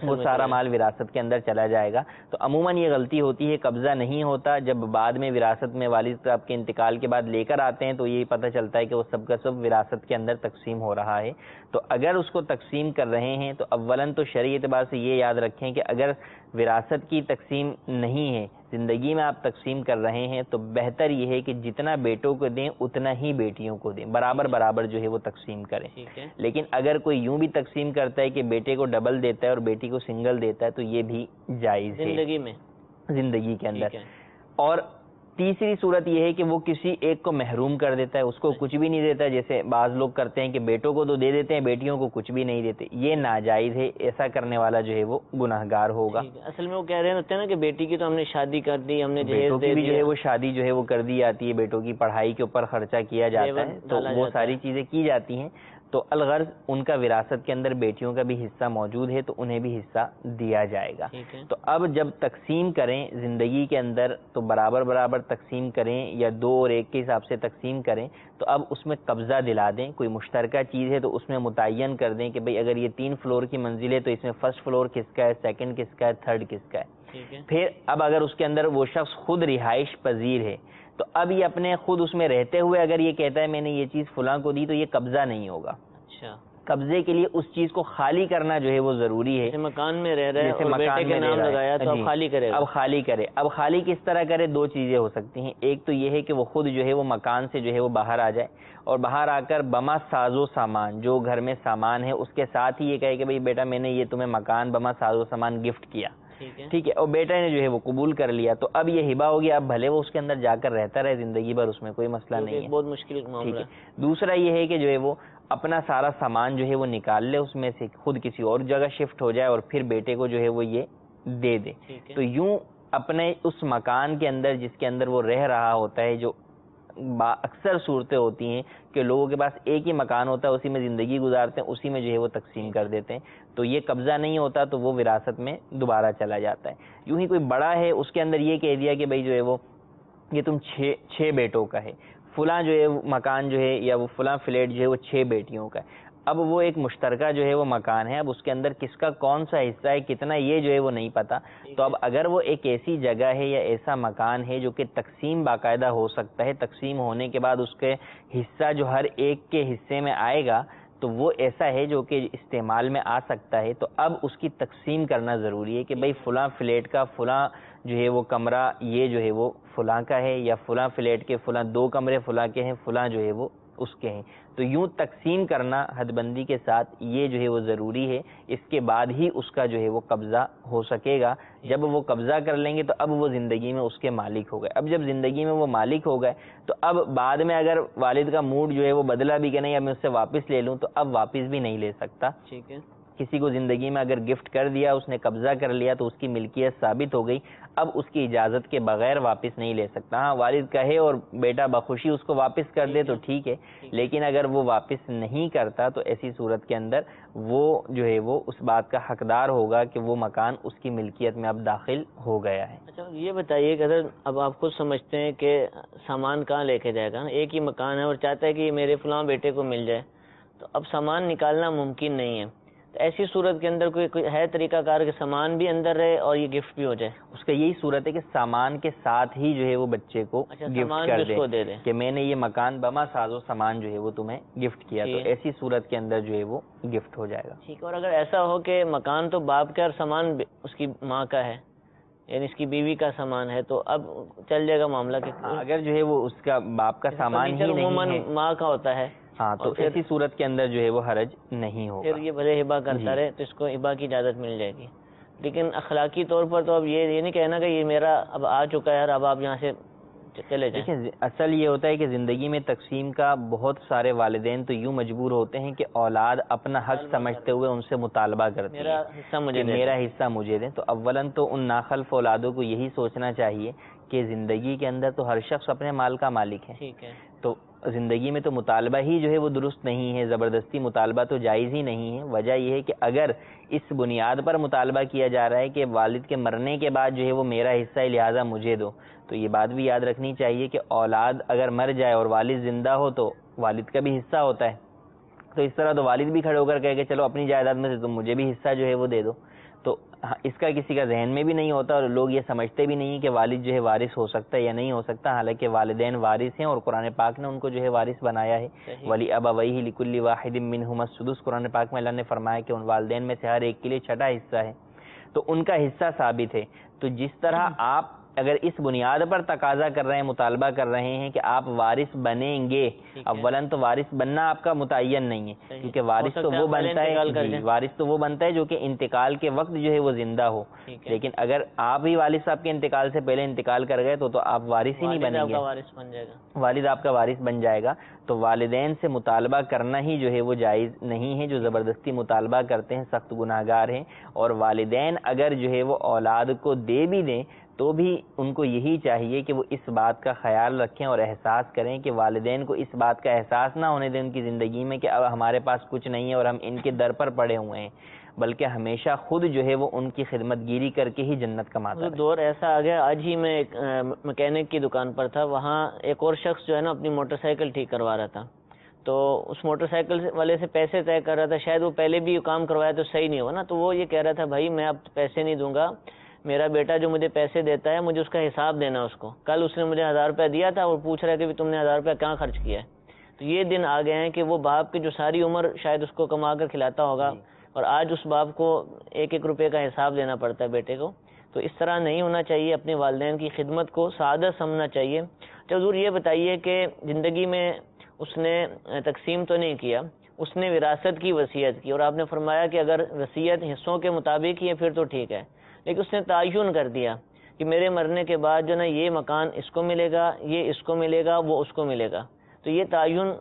وہ سارا مال وراثت کے اندر چلا جائے گا۔ تو عموماً یہ غلطی ہوتی ہے، قبضہ نہیں ہوتا، جب بعد میں وراثت میں والد صاحب کے انتقال کے بعد لے کر آتے ہیں تو یہ پتہ چلتا ہے کہ وہ سب کا سب وراثت کے اندر تقسیم ہو رہا ہے۔ تو اگر اس کو تقسیم کر رہے ہیں تو اولاً تو شرعی اعتبار سے یہ یاد رکھیں کہ اگر وراثت کی تقسیم نہیں ہے، زندگی میں آپ تقسیم کر رہے ہیں، تو بہتر یہ ہے کہ جتنا بیٹوں کو دیں اتنا ہی بیٹیوں کو دیں، برابر برابر جو ہے وہ تقسیم کریں۔ لیکن اگر کوئی یوں بھی تقسیم کرتا ہے کہ بیٹے کو ڈبل دیتا ہے اور بیٹی کو سنگل دیتا ہے تو یہ بھی جائز ہے زندگی کے اندر۔ اور تیسری صورت یہ ہے کہ وہ کسی ایک کو محروم کر دیتا ہے، اس کو کچھ بھی نہیں دیتا، جیسے بعض لوگ کرتے ہیں کہ بیٹوں کو تو دے دیتے ہیں، بیٹیوں کو کچھ بھی نہیں دیتے، یہ ناجائز ہے، ایسا کرنے والا جو ہے وہ گناہگار ہوگا۔ اصل میں وہ کہہ رہے ہوتے ہیں نا کہ بیٹی کی تو ہم نے شادی کر دی، ہم نے بیٹوں کی بھی جو ہے وہ شادی جو ہے وہ کر دی جاتی ہے، بیٹوں کی پڑھائی کے اوپر خرچہ کیا جاتا ہے، تو وہ ساری چیزیں کی جاتی ہیں۔ تو الغرض ان کا وراثت کے اندر بیٹیوں کا بھی حصہ موجود ہے تو انہیں بھی حصہ دیا جائے گا. تو اب جب تقسیم کریں زندگی کے اندر تو برابر برابر تقسیم کریں یا 2 اور 1 کے حساب سے تقسیم کریں, تو اب اس میں قبضہ دلا دیں. کوئی مشترکہ چیز ہے تو اس میں متعین کر دیں کہ بھئی اگر یہ 3 فلور کی منزل ہے تو اس میں فرسٹ فلور کس کا ہے, سیکنڈ کس کا ہے, تھرڈ کس کا ہے. پھر اب اگر اس کے اندر وہ شخص خود رہائش پذیر ہے تو اب یہ اپنے خود اس میں رہتے ہوئے اگر یہ کہتا ہے میں نے یہ چیز فلاں کو دی تو یہ قبضہ نہیں ہوگا. اچھا, قبضے کے لیے اس چیز کو خالی کرنا جو ہے وہ ضروری ہے. مکان میں رہ رہا ہے اور بیٹے کے نام لگایا تو اب خالی کرے, اب خالی کرے. اب خالی کس طرح کرے؟ 2 چیزیں ہو سکتی ہیں. ایک تو یہ ہے کہ وہ خود جو ہے وہ مکان سے جو ہے وہ باہر آ جائے اور باہر آ کر بما ساز و سامان, جو گھر میں سامان ہے اس کے ساتھ ہی یہ کہے کہ بھئی بیٹا میں نے یہ تمہیں مکان بما ساز و سامان گفٹ کیا. ٹھیک ہے, اور بیٹا نے جو ہے وہ قبول کر لیا تو اب یہ ہبہ ہو گیا. اب بھلے وہ اس کے اندر جا کر رہتا رہے زندگی بھر, اس میں کوئی مسئلہ نہیں ہے, بہت مشکل معاملہ. ٹھیک ہے. دوسرا یہ ہے کہ جو ہے وہ اپنا سارا سامان جو ہے وہ نکال لے اس میں سے, خود کسی اور جگہ شفٹ ہو جائے اور پھر بیٹے کو جو ہے وہ یہ دے دے. تو یوں اپنے اس مکان کے اندر جس کے اندر وہ رہ رہا ہوتا ہے, جو اکثر صورتیں ہوتی ہیں کہ لوگوں کے پاس ایک ہی مکان ہوتا ہے, اسی میں زندگی گزارتے ہیں, اسی میں جو ہے وہ تقسیم کر دیتے ہیں, تو یہ قبضہ نہیں ہوتا, تو وہ وراثت میں دوبارہ چلا جاتا ہے. یوں ہی کوئی بڑا ہے اس کے اندر یہ کہہ دیا کہ بھئی جو ہے وہ یہ تم 6 بیٹوں کا ہے, فلاں جو ہے مکان جو ہے یا وہ فلاں فلیٹ جو ہے وہ 6 بیٹیوں کا ہے. اب وہ ایک مشترکہ جو ہے وہ مکان ہے, اب اس کے اندر کس کا کون سا حصہ ہے کتنا یہ جو ہے وہ نہیں پتا. تو اب اگر وہ ایک ایسی جگہ ہے یا ایسا مکان ہے جو کہ تقسیم باقاعدہ ہو سکتا ہے, تقسیم ہونے کے بعد اس کے حصہ جو ہر ایک کے حصے میں آئے گا تو وہ ایسا ہے جو کہ استعمال میں آ سکتا ہے, تو اب اس کی تقسیم کرنا ضروری ہے کہ بھئی فلاں فلیٹ کا فلاں جو ہے وہ کمرہ یہ جو ہے وہ فلاں کا ہے, یا فلاں فلیٹ کے فلاں 2 کمرے فلاں کے ہیں, فلاں جو ہے وہ اس کے ہیں. تو یوں تقسیم کرنا حد بندی کے ساتھ یہ جو ہے وہ ضروری ہے. اس کے بعد ہی اس کا جو ہے وہ قبضہ ہو سکے گا. جب وہ قبضہ کر لیں گے تو اب وہ زندگی میں اس کے مالک ہو گئے. اب جب زندگی میں وہ مالک ہو گئے تو اب بعد میں اگر والد کا موڈ جو ہے وہ بدلا بھی کہ نہیں اب میں اس سے واپس لے لوں, تو اب واپس بھی نہیں لے سکتا. ٹھیک ہے, کسی کو زندگی میں اگر گفٹ کر دیا, اس نے قبضہ کر لیا تو اس کی ملکیت ثابت ہو گئی, اب اس کی اجازت کے بغیر واپس نہیں لے سکتا. ہاں والد کہے اور بیٹا بخوشی اس کو واپس کر دے تو ٹھیک ہے, لیکن اگر وہ واپس نہیں کرتا تو ایسی صورت کے اندر وہ جو ہے وہ اس بات کا حقدار ہوگا کہ وہ مکان اس کی ملکیت میں اب داخل ہو گیا ہے. اچھا یہ بتائیے کہ اگر اب آپ خود سمجھتے ہیں کہ سامان کہاں لے کے جائے گا, ایک ہی مکان ہے اور چاہتا ہے کہ یہ میرے فلاں بیٹے کو مل جائے, تو اب سامان نکالنا ممکن نہیں ہے, تو ایسی صورت کے اندر کوئی ہے طریقہ کار کہ سامان بھی اندر رہے اور یہ گفٹ بھی ہو جائے؟ اس کا یہی صورت ہے کہ سامان کے ساتھ ہی جو ہے وہ بچے کو گفٹ کر دے کہ میں نے یہ مکان بما ساز و سامان جو ہے وہ تمہیں گفٹ کیا, تو ایسی صورت کے اندر جو ہے وہ گفٹ ہو جائے گا. ٹھیک. اور اگر ایسا ہو کہ مکان تو باپ کا اور سامان اس کی ماں کا ہے, یعنی اس کی بیوی کا سامان ہے, تو اب چل جائے گا معاملہ کہ اگر جو ہے وہ اس کا باپ کا سامان ہی نہیں ہے, ماں کا ہوتا ہے, ہاں تو ایسی صورت کے اندر جو ہے وہ حرج نہیں ہوگا. پھر یہ بھلے ہبہ کرتا رہے تو اس کو ہبہ کی اجازت مل جائے گی. لیکن اخلاقی طور پر تو اب یہ نہیں کہنا کہ یہ میرا اب آ چکا ہے, اب آپ یہاں سے چلے جائیں. دیکھیں اصل یہ ہوتا ہے کہ زندگی میں تقسیم کا بہت سارے والدین تو یوں مجبور ہوتے ہیں کہ اولاد اپنا حق سمجھتے ہوئے ان سے مطالبہ کرتے ہیں میرا حصہ مجھے دیں. تو اولاً تو ان ناخلف اولادوں کو یہی سوچنا چاہیے کہ زندگی کے اندر تو ہر شخص اپنے مال کا مالک ہے. ٹھیک ہے, تو زندگی میں تو مطالبہ ہی جو ہے وہ درست نہیں ہے, زبردستی مطالبہ تو جائز ہی نہیں ہے. وجہ یہ ہے کہ اگر اس بنیاد پر مطالبہ کیا جا رہا ہے کہ والد کے مرنے کے بعد جو ہے وہ میرا حصہ ہے لہٰذا مجھے دو, تو یہ بات بھی یاد رکھنی چاہیے کہ اولاد اگر مر جائے اور والد زندہ ہو تو والد کا بھی حصہ ہوتا ہے. تو اس طرح تو والد بھی کھڑے ہو کر کہے کہ چلو اپنی جائیداد میں سے تم مجھے بھی حصہ جو ہے وہ دے دو. تو اس کا کسی کا ذہن میں بھی نہیں ہوتا اور لوگ یہ سمجھتے بھی نہیں کہ والد جو ہے وارث ہو سکتا ہے یا نہیں ہو سکتا, حالانکہ والدین وارث ہیں اور قرآن پاک نے ان کو جو ہے وارث بنایا ہے. وَلِأَبَوَيْهِ لِكُلِّ وَاحِدٍ مِّنْهُمَا السُّدُسُ, قرآن پاک میں اللہ نے فرمایا کہ ان والدین میں سے ہر ایک کے لیے چھٹا حصہ ہے, تو ان کا حصہ ثابت ہے. تو جس طرح آپ اگر اس بنیاد پر تقاضا کر رہے ہیں, مطالبہ کر رہے ہیں کہ آپ وارث بنیں گے, اولاً تو وارث بننا آپ کا متعین نہیں ہے, کیونکہ وارث تو وہ بنتا ہے وارث تو وہ بنتا ہے جو کہ انتقال کے وقت جو ہے وہ زندہ ہو. لیکن اگر آپ ہی والد صاحب کے انتقال سے پہلے انتقال کر گئے تو آپ وارث ہی نہیں بنیں گے, والد آپ کا وارث بن جائے گا. تو والدین سے مطالبہ کرنا ہی جو ہے وہ جائز نہیں ہے. جو زبردستی مطالبہ کرتے ہیں سخت گناہگار ہیں, اور والدین اگر جو ہے وہ اولاد کو دے بھی دیں تو بھی ان کو یہی چاہیے کہ وہ اس بات کا خیال رکھیں اور احساس کریں کہ والدین کو اس بات کا احساس نہ ہونے دیں ان کی زندگی میں کہ اب ہمارے پاس کچھ نہیں ہے اور ہم ان کے در پر پڑے ہوئے ہیں، بلکہ ہمیشہ خود جو ہے وہ ان کی خدمت گیری کر کے ہی جنت کماتا ہے۔ دور ایسا آ گیا، آج ہی میں ایک مکینک کی دکان پر تھا، وہاں ایک اور شخص جو ہے نا اپنی موٹر سائیکل ٹھیک کروا رہا تھا، تو اس موٹر سائیکل والے سے پیسے طے کر رہا تھا، شاید وہ پہلے بھی کام کروایا تو صحیح نہیں ہوا نا، تو وہ یہ کہہ رہا تھا بھائی میں اب پیسے نہیں دوں گا، میرا بیٹا جو مجھے پیسے دیتا ہے مجھے اس کا حساب دینا اس کو، کل اس نے مجھے 1000 روپیہ دیا تھا اور پوچھ رہا ہے کہ تم نے 1000 روپیہ کہاں خرچ کیا ہے۔ تو یہ دن آ گئے ہیں کہ وہ باپ کی جو ساری عمر شاید اس کو کما کر کھلاتا ہوگا اور آج اس باپ کو 1-1 روپے کا حساب دینا پڑتا ہے بیٹے کو، تو اس طرح نہیں ہونا چاہیے، اپنے والدین کی خدمت کو سعادت سمجھنا چاہیے۔ تو حضور یہ بتائیے کہ زندگی میں اس نے تقسیم تو نہیں کیا، اس نے وراثت کی وصیت کی، اور آپ نے فرمایا کہ اگر وصیت حصوں کے مطابق ہی ہے پھر تو ٹھیک ہے، لیکن اس نے تعین کر دیا کہ میرے مرنے کے بعد جو نا یہ مکان اس کو ملے گا، یہ اس کو ملے گا، وہ اس کو ملے گا، تو یہ تعین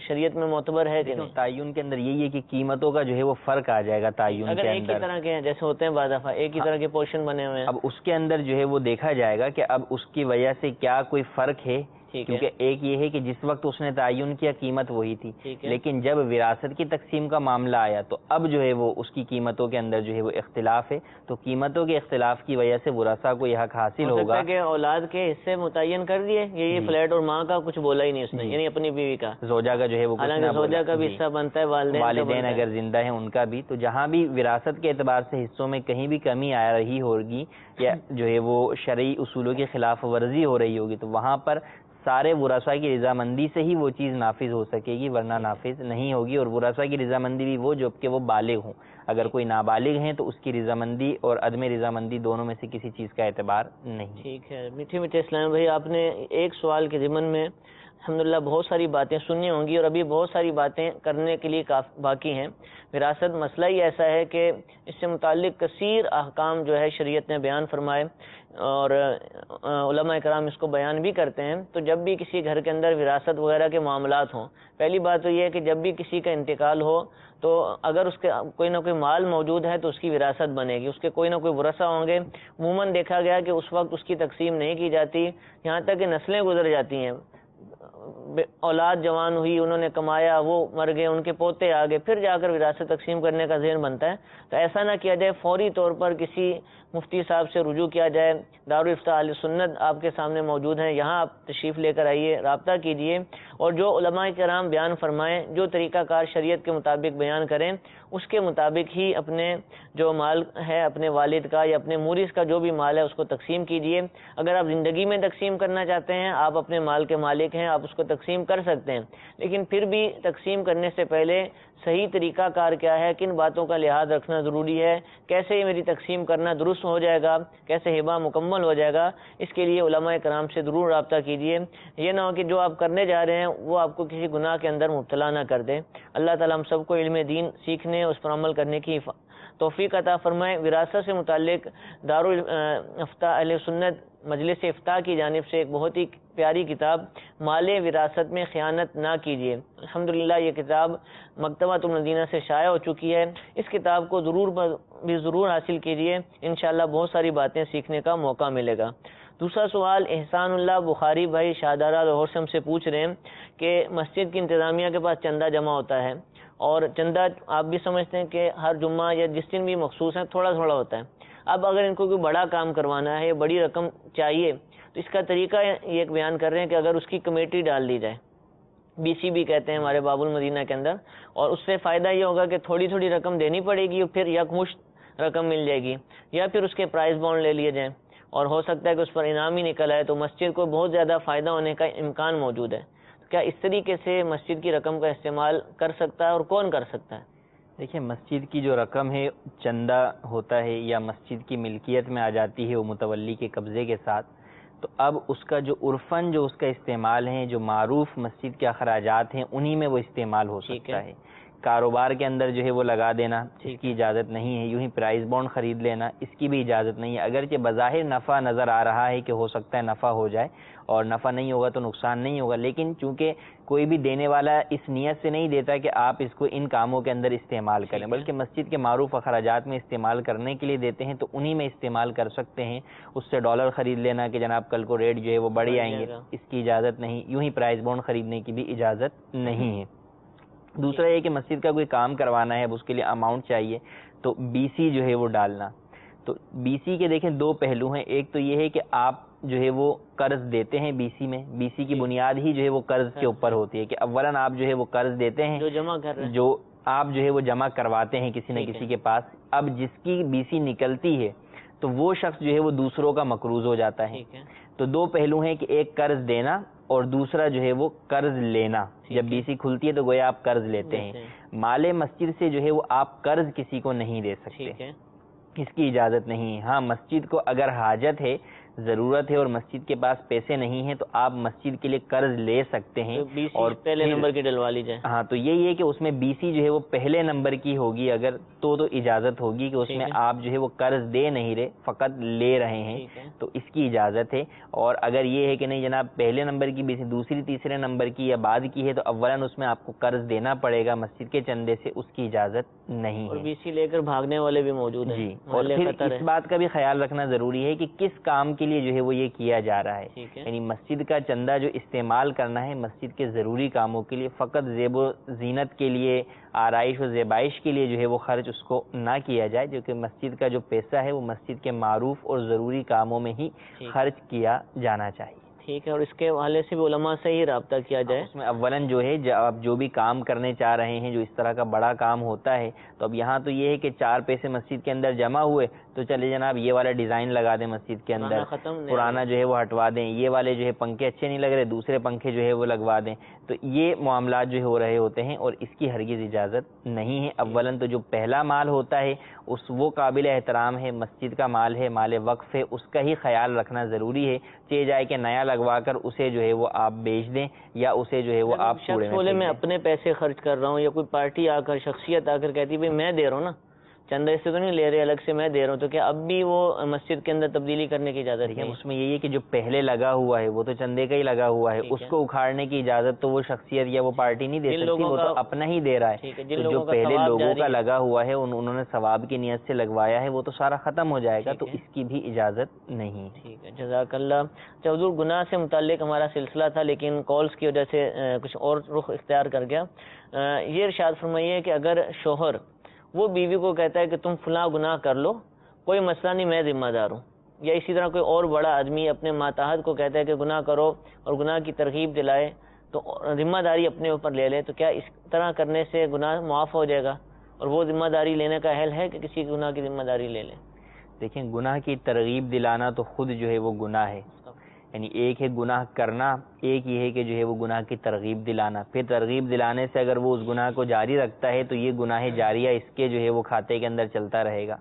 شریعت میں معتبر ہے کہ نہیں؟ تعین کے اندر یہی ہے کہ قیمتوں کا جو ہے وہ فرق آ جائے گا تعین کے اگر ایک ہی اندر، طرح کے ہیں جیسے ہوتے ہیں بعض دفعہ ایک ہی طرح کے پورشن بنے ہوئے ہیں، اب اس کے اندر جو ہے وہ دیکھا جائے گا کہ اب اس کی وجہ سے کیا کوئی فرق ہے، کیونکہ ایک یہ ہے کہ جس وقت اس نے تعین کیا قیمت وہی تھی، لیکن جب وراثت کی تقسیم کا معاملہ آیا تو اب جو ہے وہ اس کی قیمتوں کے اندر جو ہے وہ اختلاف ہے، تو قیمتوں کے اختلاف کی وجہ سے ورثاء کو یہ حق حاصل ہوگا کہ اولاد کے حصے متعین کر دیے، یہ فلیٹ اور ماں کا کچھ بولا ہی نہیں اس نے، یعنی اپنی بیوی کا، زوجہ کا جو ہے وہ حالانکہ زوجہ کا بھی حصہ بنتا ہے، والدین اگر زندہ ہیں ان کا بھی، تو جہاں بھی وراثت کے اعتبار سے حصوں میں کہیں بھی کمی آ رہی ہوگی یا جو ہے وہ شرعی اصولوں کی خلاف ورزی ہو رہی ہوگی تو وہاں پر سارے ورثاء کی رضامندی سے ہی وہ چیز نافذ ہو سکے گی، ورنہ نافذ نہیں ہوگی، اور ورثاء کی رضامندی بھی وہ جب کہ وہ بالغ ہوں، اگر کوئی نابالغ ہیں تو اس کی رضامندی اور عدم رضامندی دونوں میں سے کسی چیز کا اعتبار نہیں۔ ٹھیک ہے میٹھے میٹھے اسلام بھائی، آپ نے ایک سوال کے ضمن میں الحمدللہ بہت ساری باتیں سننی ہوں گی اور ابھی بہت ساری باتیں کرنے کے لیے باقی ہیں۔ وراثت مسئلہ ہی ایسا ہے کہ اس سے متعلق کثیر احکام جو ہے شریعت نے بیان فرمائے اور علماء کرام اس کو بیان بھی کرتے ہیں، تو جب بھی کسی گھر کے اندر وراثت وغیرہ کے معاملات ہوں، پہلی بات تو یہ ہے کہ جب بھی کسی کا انتقال ہو تو اگر اس کے کوئی نہ کوئی مال موجود ہے تو اس کی وراثت بنے گی، اس کے کوئی نہ کوئی ورثہ ہوں گے۔ عموماً دیکھا گیا کہ اس وقت اس کی تقسیم نہیں کی جاتی، یہاں تک کہ نسلیں گزر جاتی ہیں، اولاد جوان ہوئی، انہوں نے کمایا، وہ مر گئے، ان کے پوتے آ گئے، پھر جا کر وراثت تقسیم کرنے کا ذہن بنتا ہے، تو ایسا نہ کیا جائے، فوری طور پر کسی مفتی صاحب سے رجوع کیا جائے۔ دارالفتاء اہل سنت آپ کے سامنے موجود ہیں، یہاں آپ تشریف لے کر آئیے، رابطہ کیجئے اور جو علماء کرام بیان فرمائیں، جو طریقہ کار شریعت کے مطابق بیان کریں، اس کے مطابق ہی اپنے جو مال ہے اپنے والد کا یا اپنے مورث کا جو بھی مال ہے اس کو تقسیم کیجئے۔ اگر آپ زندگی میں تقسیم کرنا چاہتے ہیں، آپ اپنے مال کے مالک ہیں، آپ اس کو تقسیم کر سکتے ہیں، لیکن پھر بھی تقسیم کرنے سے پہلے صحیح طریقہ کار کیا ہے، کن باتوں کا لحاظ رکھنا ضروری ہے، کیسے یہ میری تقسیم کرنا درست ہو جائے گا، کیسے ہبہ مکمل ہو جائے گا، اس کے لیے علماء کرام سے ضرور رابطہ کیجئے۔ یہ نہ ہو کہ جو آپ کرنے جا رہے ہیں وہ آپ کو کسی گناہ کے اندر مبتلا نہ کر دے۔ اللہ تعالیٰ ہم سب کو علم دین سیکھنے، اس پر عمل کرنے کی توفیق عطا فرمائے۔ وراثت سے متعلق دارالفتاء اہل سنت مجلس افتاء کی جانب سے ایک بہت ہی پیاری کتاب مال وراثت میں خیانت نہ کیجیے، الحمدللہ یہ کتاب مکتبۃ المدینہ سے شائع ہو چکی ہے، اس کتاب کو ضرور حاصل کیجیے، انشاءاللہ بہت ساری باتیں سیکھنے کا موقع ملے گا۔ دوسرا سوال احسان اللہ بخاری بھائی شاہدارہ لاہور سے ہم سے پوچھ رہے ہیں کہ مسجد کی انتظامیہ کے پاس چندہ جمع ہوتا ہے اور چندہ آپ بھی سمجھتے ہیں کہ ہر جمعہ یا جس دن بھی مخصوص ہے تھوڑا تھوڑا ہوتا ہے، اب اگر ان کو کوئی بڑا کام کروانا ہے، بڑی رقم چاہیے، تو اس کا طریقہ یہ ایک بیان کر رہے ہیں کہ اگر اس کی کمیٹی ڈال دی جائے، بی سی بھی کہتے ہیں ہمارے باب المدینہ کے اندر، اور اس سے فائدہ یہ ہوگا کہ تھوڑی تھوڑی رقم دینی پڑے گی اور پھر یکمشت رقم مل جائے گی، یا پھر اس کے پرائز بانڈ لے لیے جائیں اور ہو سکتا ہے کہ اس پر انعام ہی نکل آئے، تو مسجد کو بہت زیادہ فائدہ ہونے کا امکان موجود ہے۔ کیا اس طریقے سے مسجد کی رقم کا استعمال کر سکتا ہے اور کون کر سکتا ہے؟ دیکھیں مسجد کی جو رقم ہے چندہ ہوتا ہے یا مسجد کی ملکیت میں آ جاتی ہے وہ متولی کے قبضے کے ساتھ، تو اب اس کا جو عرفاً جو اس کا استعمال ہے، جو معروف مسجد کے اخراجات ہیں انہی میں وہ استعمال ہو سکتا ہے۔ کاروبار کے اندر جو ہے وہ لگا دینا اس کی اجازت نہیں ہے. یوں ہی پرائز بانڈ خرید لینا اس کی بھی اجازت نہیں ہے. اگرچہ بظاہر نفع نظر آ رہا ہے کہ ہو سکتا ہے نفع ہو جائے اور نفع نہیں ہوگا تو نقصان نہیں ہوگا، لیکن چونکہ کوئی بھی دینے والا اس نیت سے نہیں دیتا کہ آپ اس کو ان کاموں کے اندر استعمال کریں، بلکہ مسجد کے معروف اخراجات میں استعمال کرنے کے لیے دیتے ہیں تو انہی میں استعمال کر سکتے ہیں. اس سے ڈالر خرید لینا کہ جناب کل کو ریٹ جو ہے وہ بڑھ جائیں گے، اس کی اجازت نہیں. یوں ہی پرائز بانڈ خریدنے کی بھی اجازت نہیں ہے. دوسرا یہ کہ مسجد کا کوئی کام کروانا ہے، اب اس کے لیے اماؤنٹ چاہیے تو بی سی جو ہے وہ ڈالنا. تو بی سی کے دیکھیں دو پہلو ہیں. ایک تو یہ ہے کہ آپ جو ہے وہ قرض دیتے ہیں بی سی میں، بی سی کی بنیاد ہی جو ہے وہ قرض کے اوپر ہوتی ہے کہ اولاً آپ جو ہے وہ قرض دیتے ہیں، جو آپ جو ہے وہ جمع کرواتے ہیں کسی نہ کسی کے پاس. اب جس کی بی سی نکلتی ہے تو وہ شخص جو ہے وہ دوسروں کا مقروض ہو جاتا ہے. تو دو پہلو ہیں کہ ایک قرض دینا اور دوسرا جو ہے وہ قرض لینا. جب بی سی کھلتی ہے تو گویا آپ قرض لیتے ہیں. مال مسجد سے جو ہے وہ آپ قرض کسی کو نہیں دے سکتے، اس کی اجازت نہیں ہے. ہاں مسجد کو اگر حاجت ہے، ضرورت ہے اور مسجد کے پاس پیسے نہیں ہیں تو آپ مسجد کے لیے قرض لے سکتے ہیں اور پہلے نمبر کی ڈلوا لی جائے. ہاں تو یہی ہے کہ اس میں بی سی جو ہے وہ پہلے نمبر کی ہوگی اگر تو اجازت ہوگی کہ اس میں آپ جو ہے وہ قرض دے نہیں رہے، فقط لے رہے ہیں تو اس کی اجازت ہے. اور اگر یہ ہے کہ نہیں جناب پہلے نمبر کی بی سی دوسری تیسرے نمبر کی یا بعد کی ہے تو اولاً اس میں آپ کو قرض دینا پڑے گا مسجد کے چندے سے، اس کی اجازت نہیں ہے. بی سی لے کر بھاگنے والے بھی موجود ہیں. جی، اور پھر اس بات کا بھی خیال رکھنا ضروری ہے کہ کس کام کے لیے جو ہے وہ یہ کیا جا رہا ہے. یعنی مسجد کا چندہ جو استعمال کرنا ہے مسجد کے ضروری کاموں کے لیے، فقط زیب و زینت کے لیے، آرائش و زیبائش کے لیے جو ہے وہ خرچ اس کو نہ کیا جائے، جو کہ مسجد کا جو پیسہ ہے وہ مسجد کے معروف اور ضروری کاموں میں ہی خرچ کیا جانا چاہیے. ٹھیک ہے. اور اس کے حوالے سے بھی علماء سے ہی رابطہ کیا جائے. اس میں اولاً جو ہے آپ جو بھی کام کرنے چاہ رہے ہیں جو اس طرح کا بڑا کام ہوتا ہے تو اب یہاں تو یہ ہے کہ 4 پیسے مسجد کے اندر جمع ہوئے تو چلے جناب یہ والا ڈیزائن لگا دیں مسجد کے اندر، پرانا جو ہے وہ ہٹوا دیں، یہ والے جو ہے پنکھے اچھے نہیں لگ رہے دوسرے پنکھے جو ہے وہ لگوا دیں. تو یہ معاملات جو ہو رہے ہوتے ہیں اور اس کی ہرگز اجازت نہیں ہے. اولاً تو جو پہلا مال ہوتا ہے وہ قابل احترام ہے، مسجد کا مال ہے، مال وقف ہے، اس کا ہی خیال رکھنا ضروری ہے. چاہے جائے کہ نیا لگوا کر اسے جو ہے وہ آپ بیچ دیں یا اسے جو ہے وہ آپ کوڑے میں پھینک دیں. میں اپنے پیسے خرچ کر رہا ہوں یا کوئی پارٹی آ کر شخصیت آ کر کہتی ہے میں دے رہا ہوں نا، چندہ اس سے تو نہیں لے رہے، الگ سے میں دے رہا ہوں، تو کیا اب بھی وہ مسجد کے اندر تبدیلی کرنے کی اجازت ہے؟ اس میں یہی ہے کہ جو پہلے لگا ہوا ہے وہ تو چندے کا ہی لگا ہوا ہے، اس کو اکھاڑنے کی اجازت تو وہ شخصیت یا وہ پارٹی نہیں دے سکتی، وہ تو اپنا ہی دے رہا ہے. تو جو پہلے لوگوں کا لگا ہوا ہے انہوں نے ثواب کی نیت سے لگوایا ہے وہ تو سارا ختم ہو جائے گا، تو اس کی بھی اجازت نہیں. ٹھیک ہے، جزاک اللہ. حضور گناہ سے متعلق ہمارا سلسلہ تھا لیکن کالز کی وجہ سے کچھ اور رخ اختیار کر گیا. یہ ارشاد فرمائیے کہ اگر شوہر وہ بیوی کو کہتا ہے کہ تم فلاں گناہ کر لو، کوئی مسئلہ نہیں، میں ذمہ دار ہوں، یا اسی طرح کوئی اور بڑا آدمی اپنے ماتحت کو کہتا ہے کہ گناہ کرو اور گناہ کی ترغیب دلائے تو ذمہ داری اپنے اوپر لے لے، تو کیا اس طرح کرنے سے گناہ معاف ہو جائے گا اور وہ ذمہ داری لینے کا اہل ہے کہ کسی گناہ کی ذمہ داری لے لے؟ دیکھیں گناہ کی ترغیب دلانا تو خود جو ہے وہ گناہ ہے. یعنی ایک ہے گناہ کرنا، ایک یہ ہے کہ جو ہے وہ گناہ کی ترغیب دلانا. پھر ترغیب دلانے سے اگر وہ اس گناہ کو جاری رکھتا ہے تو یہ گناہ جاریہ اس کے جو ہے وہ کھاتے کے اندر چلتا رہے گا.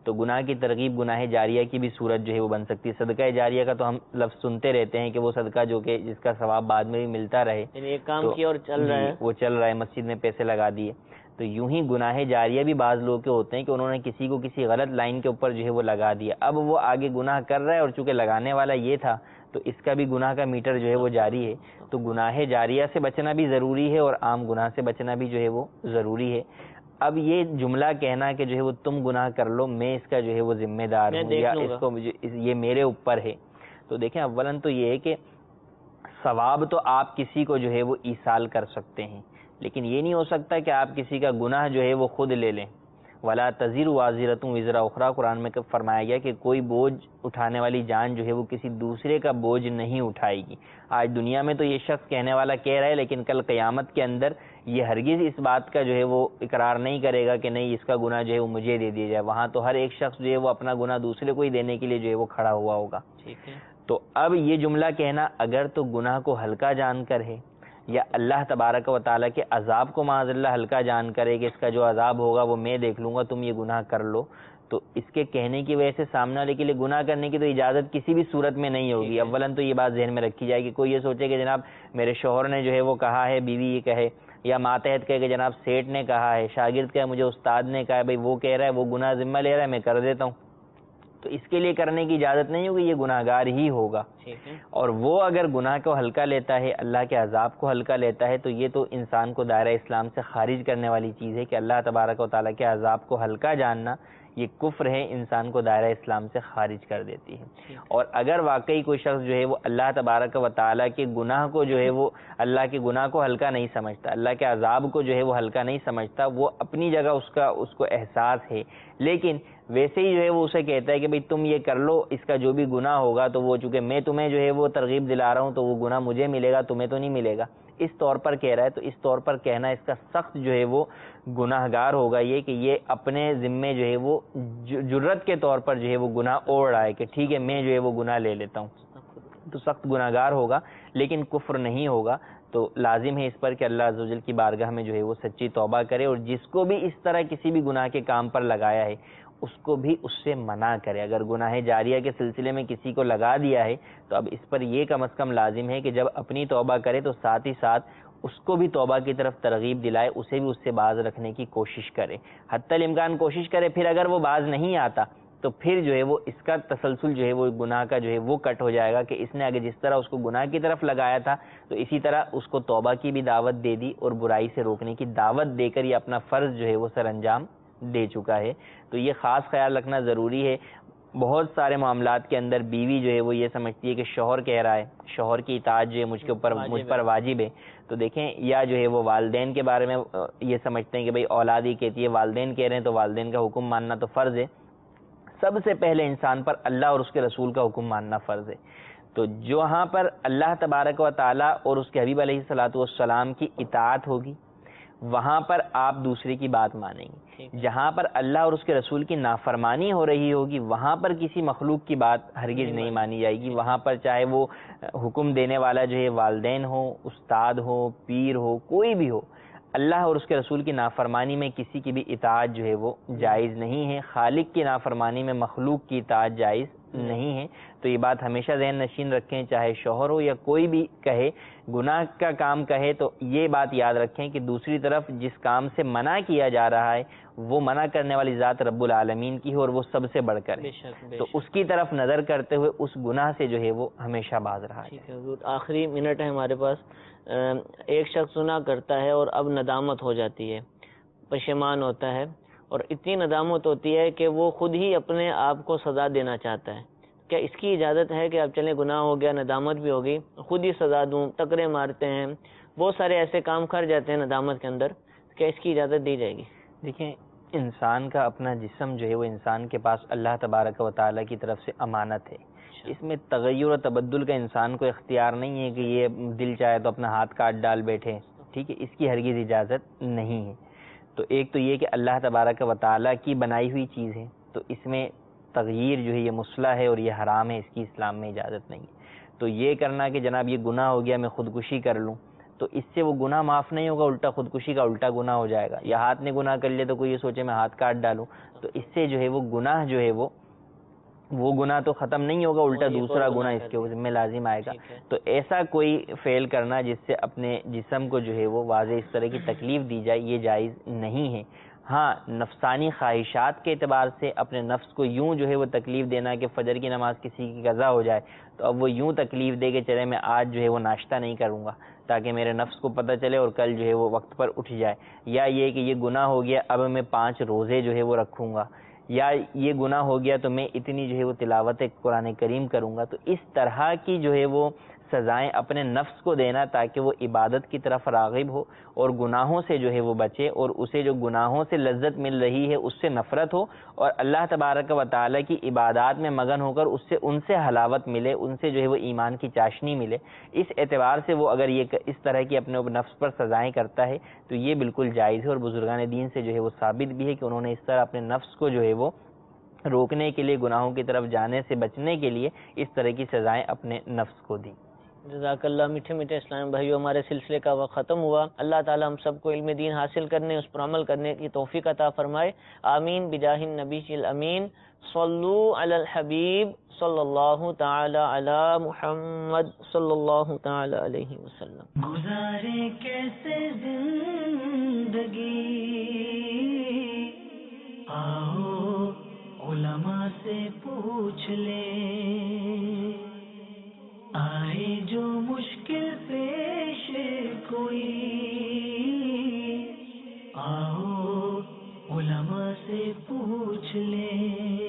تو گناہ کی ترغیب گناہ جاریہ کی بھی صورت جو ہے وہ بن سکتی ہے. صدقہ جاریہ کا تو ہم لفظ سنتے رہتے ہیں کہ وہ صدقہ جو کہ جس کا ثواب بعد میں بھی ملتا رہے، یعنی ایک کام کیا اور چل رہا ہے، وہ چل رہا ہے، مسجد میں پیسے لگا دیے. تو یوں ہی گناہ جاریہ بھی بعض لوگ کے ہوتے ہیں کہ انہوں نے کسی کو کسی غلط لائن کے اوپر جو ہے وہ لگا دیا، اب وہ آگے گناہ کر رہا ہے اور چونکہ لگانے والا یہ تھا تو اس کا بھی گناہ کا میٹر جو ہے وہ جاری ہے. تو گناہ جاریہ سے بچنا بھی ضروری ہے اور عام گناہ سے بچنا بھی جو ہے وہ ضروری ہے. اب یہ جملہ کہنا کہ جو ہے وہ تم گناہ کر لو، میں اس کا جو ہے وہ ذمہ دار ہوں یا اس کو یہ میرے اوپر ہے، تو دیکھیں اولاً تو یہ ہے کہ ثواب تو آپ کسی کو جو ہے وہ ایصال کر سکتے ہیں، لیکن یہ نہیں ہو سکتا کہ آپ کسی کا گناہ جو ہے وہ خود لے لیں. ولا تزر وازرۃ وزر اخری، قرآن میں فرمایا گیا کہ کوئی بوجھ اٹھانے والی جان جو ہے وہ کسی دوسرے کا بوجھ نہیں اٹھائے گی. آج دنیا میں تو یہ شخص کہنے والا کہہ رہا ہے لیکن کل قیامت کے اندر یہ ہرگز اس بات کا جو ہے وہ اقرار نہیں کرے گا کہ نہیں اس کا گناہ جو ہے وہ مجھے دے دیا جائے. وہاں تو ہر ایک شخص جو ہے وہ اپنا گناہ دوسرے کو ہی دینے کے لیے جو ہے وہ کھڑا ہوا ہوگا. ٹھیک ہے. تو اب یہ جملہ کہنا اگر تو گناہ کو ہلکا جان کر ہے یا اللہ تبارک و تعالیٰ کے عذاب کو معاذ اللہ ہلکا جان کرے کہ اس کا جو عذاب ہوگا وہ میں دیکھ لوں گا، تم یہ گناہ کر لو، تو اس کے کہنے کی وجہ سے سامنے والے کے لیے گناہ کرنے کی تو اجازت کسی بھی صورت میں نہیں ہوگی. اولاً تو یہ بات ذہن میں رکھی جائے کہ کوئی یہ سوچے کہ جناب میرے شوہر نے جو ہے وہ کہا ہے، بیوی یہ کہے یا ماتحت کہے کہ جناب سیٹ نے کہا ہے، شاگرد کہے مجھے استاد نے کہا ہے، بھائی وہ کہہ رہا ہے، وہ گناہ ذمہ لے رہا ہے، میں کر دیتا ہوں، تو اس کے لیے کرنے کی اجازت نہیں ہوگی، یہ گناہ گار ہی ہوگا۔ اور وہ اگر گناہ کو ہلکا لیتا ہے، اللہ کے عذاب کو ہلکا لیتا ہے، تو یہ تو انسان کو دائرہ اسلام سے خارج کرنے والی چیز ہے کہ اللہ تبارک و تعالیٰ کے عذاب کو ہلکا جاننا یہ کفر ہے، انسان کو دائرہ اسلام سے خارج کر دیتی ہے۔ اور اگر واقعی کوئی شخص جو ہے وہ اللہ تبارک و تعالیٰ کے گناہ کو جو ہے وہ اللہ کے گناہ کو ہلکا نہیں سمجھتا، اللہ کے عذاب کو جو ہے وہ ہلکا نہیں سمجھتا، وہ اپنی جگہ اس کو احساس ہے، لیکن ویسے ہی جو ہے وہ اسے کہتا ہے کہ بھئی تم یہ کر لو، اس کا جو بھی گناہ ہوگا تو وہ چونکہ میں تمہیں جو ہے وہ ترغیب دلا رہا ہوں تو وہ گناہ مجھے ملے گا، تمہیں تو نہیں ملے گا، اس طور پر کہہ رہا ہے، تو اس طور پر کہنا اس کا سخت جو ہے وہ گناہ گار ہوگا، یہ کہ یہ اپنے ذمے جو ہے وہ جرت کے طور پر جو ہے وہ گناہ اوڑھ رہا ہے کہ ٹھیک ہے میں جو ہے وہ گناہ لے لیتا ہوں، تو سخت گناہ گار ہوگا، لیکن کفر نہیں ہوگا۔ تو لازم ہے اس پر کہ اللہ عز و جل کی بارگاہ میں جو ہے وہ سچی توبہ کرے، اور جس کو بھی اس طرح کسی بھی گناہ کے کام پر لگایا ہے اس کو بھی اس سے منع کرے۔ اگر گناہ جاریہ کے سلسلے میں کسی کو لگا دیا ہے تو اب اس پر یہ کم از کم لازم ہے کہ جب اپنی توبہ کرے تو ساتھ ہی ساتھ اس کو بھی توبہ کی طرف ترغیب دلائے، اسے بھی اس سے باز رکھنے کی کوشش کرے، حتی الامکان کوشش کرے۔ پھر اگر وہ باز نہیں آتا تو پھر جو ہے وہ اس کا تسلسل جو ہے وہ گناہ کا جو ہے وہ کٹ ہو جائے گا کہ اس نے اگر جس طرح اس کو گناہ کی طرف لگایا تھا تو اسی طرح اس کو توبہ کی بھی دعوت دے دی اور برائی سے روکنے کی دعوت دے کر یہ اپنا فرض جو ہے وہ سر انجام دے چکا ہے۔ تو یہ خاص خیال رکھنا ضروری ہے۔ بہت سارے معاملات کے اندر بیوی جو ہے وہ یہ سمجھتی ہے کہ شوہر کہہ رہا ہے، شوہر کی اطاعت جو ہے مجھ پر واجب ہے، تو دیکھیں یا جو ہے وہ والدین کے بارے میں یہ سمجھتے ہیں کہ بھئی اولاد ہی کہتی ہے، والدین کہہ رہے ہیں تو والدین کا حکم ماننا تو فرض ہے۔ سب سے پہلے انسان پر اللہ اور اس کے رسول کا حکم ماننا فرض ہے۔ تو جہاں پر اللہ تبارک و تعالیٰ اور اس کے حبیب علیہ الصلوۃ والسلام کی اطاعت ہوگی وہاں پر آپ دوسرے کی بات مانیں گے، جہاں پر اللہ اور اس کے رسول کی نافرمانی ہو رہی ہوگی وہاں پر کسی مخلوق کی بات ہرگز نہیں مانی جائے گی، وہاں پر چاہے وہ حکم دینے والا جو ہے والدین ہو، استاد ہو، پیر ہو، کوئی بھی ہو، اللہ اور اس کے رسول کی نافرمانی میں کسی کی بھی اطاعت جو ہے وہ جائز نہیں ہے۔ خالق کی نافرمانی میں مخلوق کی اطاعت جائز نہیں ہے۔ تو یہ بات ہمیشہ ذہن نشین رکھیں، چاہے شوہر ہو یا کوئی بھی کہے، گناہ کا کام کہے تو یہ بات یاد رکھیں کہ دوسری طرف جس کام سے منع کیا جا رہا ہے وہ منع کرنے والی ذات رب العالمین کی ہے اور وہ سب سے بڑھ کر ہے، تو اس کی طرف نظر کرتے ہوئے اس گناہ سے جو ہے وہ ہمیشہ باز رہا ہے۔ آخری منٹ ہے ہمارے پاس۔ ایک شخص گناہ کرتا ہے اور اب ندامت ہو جاتی ہے، پشیمان ہوتا ہے، اور اتنی ندامت ہوتی ہے کہ وہ خود ہی اپنے آپ کو سزا دینا چاہتا ہے، کیا اس کی اجازت ہے کہ اب چلیں گناہ ہو گیا، ندامت بھی ہوگی، خود ہی سزا دوں، ٹکرے مارتے ہیں، بہت سارے ایسے کام کر جاتے ہیں ندامت کے اندر، کیا اس کی اجازت دی جائے گی؟ دیکھیں انسان کا اپنا جسم جو ہے وہ انسان کے پاس اللہ تبارک و تعالیٰ کی طرف سے امانت ہے، اس میں تغیر و تبدل کا انسان کو اختیار نہیں ہے کہ یہ دل چاہے تو اپنا ہاتھ کاٹ ڈال بیٹھے، ٹھیک ہے، اس کی ہرگز اجازت نہیں ہے۔ تو ایک تو یہ کہ اللہ تبارک و تعالیٰ کی بنائی ہوئی چیز ہے تو اس میں تغییر جو ہے یہ مسلح ہے اور یہ حرام ہے، اس کی اسلام میں اجازت نہیں ہے۔ تو یہ کرنا کہ جناب یہ گناہ ہو گیا میں خودکشی کر لوں تو اس سے وہ گناہ معاف نہیں ہوگا، الٹا خودکشی کا الٹا گناہ ہو جائے گا۔ یا ہاتھ نے گناہ کر لیا تو کوئی یہ سوچے میں ہاتھ کاٹ ڈالوں تو اس سے جو ہے وہ گناہ جو ہے وہ گناہ تو ختم نہیں ہوگا، الٹا دوسرا گناہ اس کے ذمہ لازم آئے گا۔ تو ایسا کوئی فعل کرنا جس سے اپنے جسم کو جو ہے وہ واضح اس طرح کی تکلیف دی جائے یہ جائز نہیں ہے۔ ہاں نفسانی خواہشات کے اعتبار سے اپنے نفس کو یوں جو ہے وہ تکلیف دینا کہ فجر کی نماز کسی کی قضا ہو جائے تو اب وہ یوں تکلیف دے کہ چلے میں آج جو ہے وہ ناشتہ نہیں کروں گا تاکہ میرے نفس کو پتہ چلے اور کل جو ہے وہ وقت پر اٹھ جائے، یا یہ کہ یہ گناہ ہو گیا اب میں 5 روزے جو ہے وہ رکھوں گا، یا یہ گناہ ہو گیا تو میں اتنی جو ہے وہ تلاوت قرآن کریم کروں گا۔ تو اس طرح کی جو ہے وہ سزائیں اپنے نفس کو دینا تاکہ وہ عبادت کی طرف راغب ہو اور گناہوں سے جو ہے وہ بچے اور اسے جو گناہوں سے لذت مل رہی ہے اس سے نفرت ہو اور اللہ تبارک و تعالیٰ کی عبادات میں مگن ہو کر ان سے حلاوت ملے، ان سے جو ہے وہ ایمان کی چاشنی ملے۔ اس اعتبار سے وہ اگر یہ اس طرح کی اپنے نفس پر سزائیں کرتا ہے تو یہ بالکل جائز ہے، اور بزرگان دین سے جو ہے وہ ثابت بھی ہے کہ انہوں نے اس طرح اپنے نفس کو جو ہے وہ روکنے کے لیے، گناہوں کی طرف جانے سے بچنے کے لیے اس طرح کی سزائیں اپنے نفس کو دی۔ جزاک اللہ. میٹھے میٹھے اسلام بھائیو، ہمارے سلسلے کا وقت ختم ہوا. اللہ تعالی ہم سب کو علم دین حاصل کرنے، اس پر عمل کرنے کی توفیق عطا فرمائے. آمین بجاہ النبی الامین. صلو علی الحبیب صلی اللہ تعالی علی محمد صلی اللہ تعالی علیہ وسلم. گزارے کیسے زندگی، آؤ علماء سے پوچھ لے. آئے جو مشکل پیش کوئی، آؤ علماء سے پوچھ لے.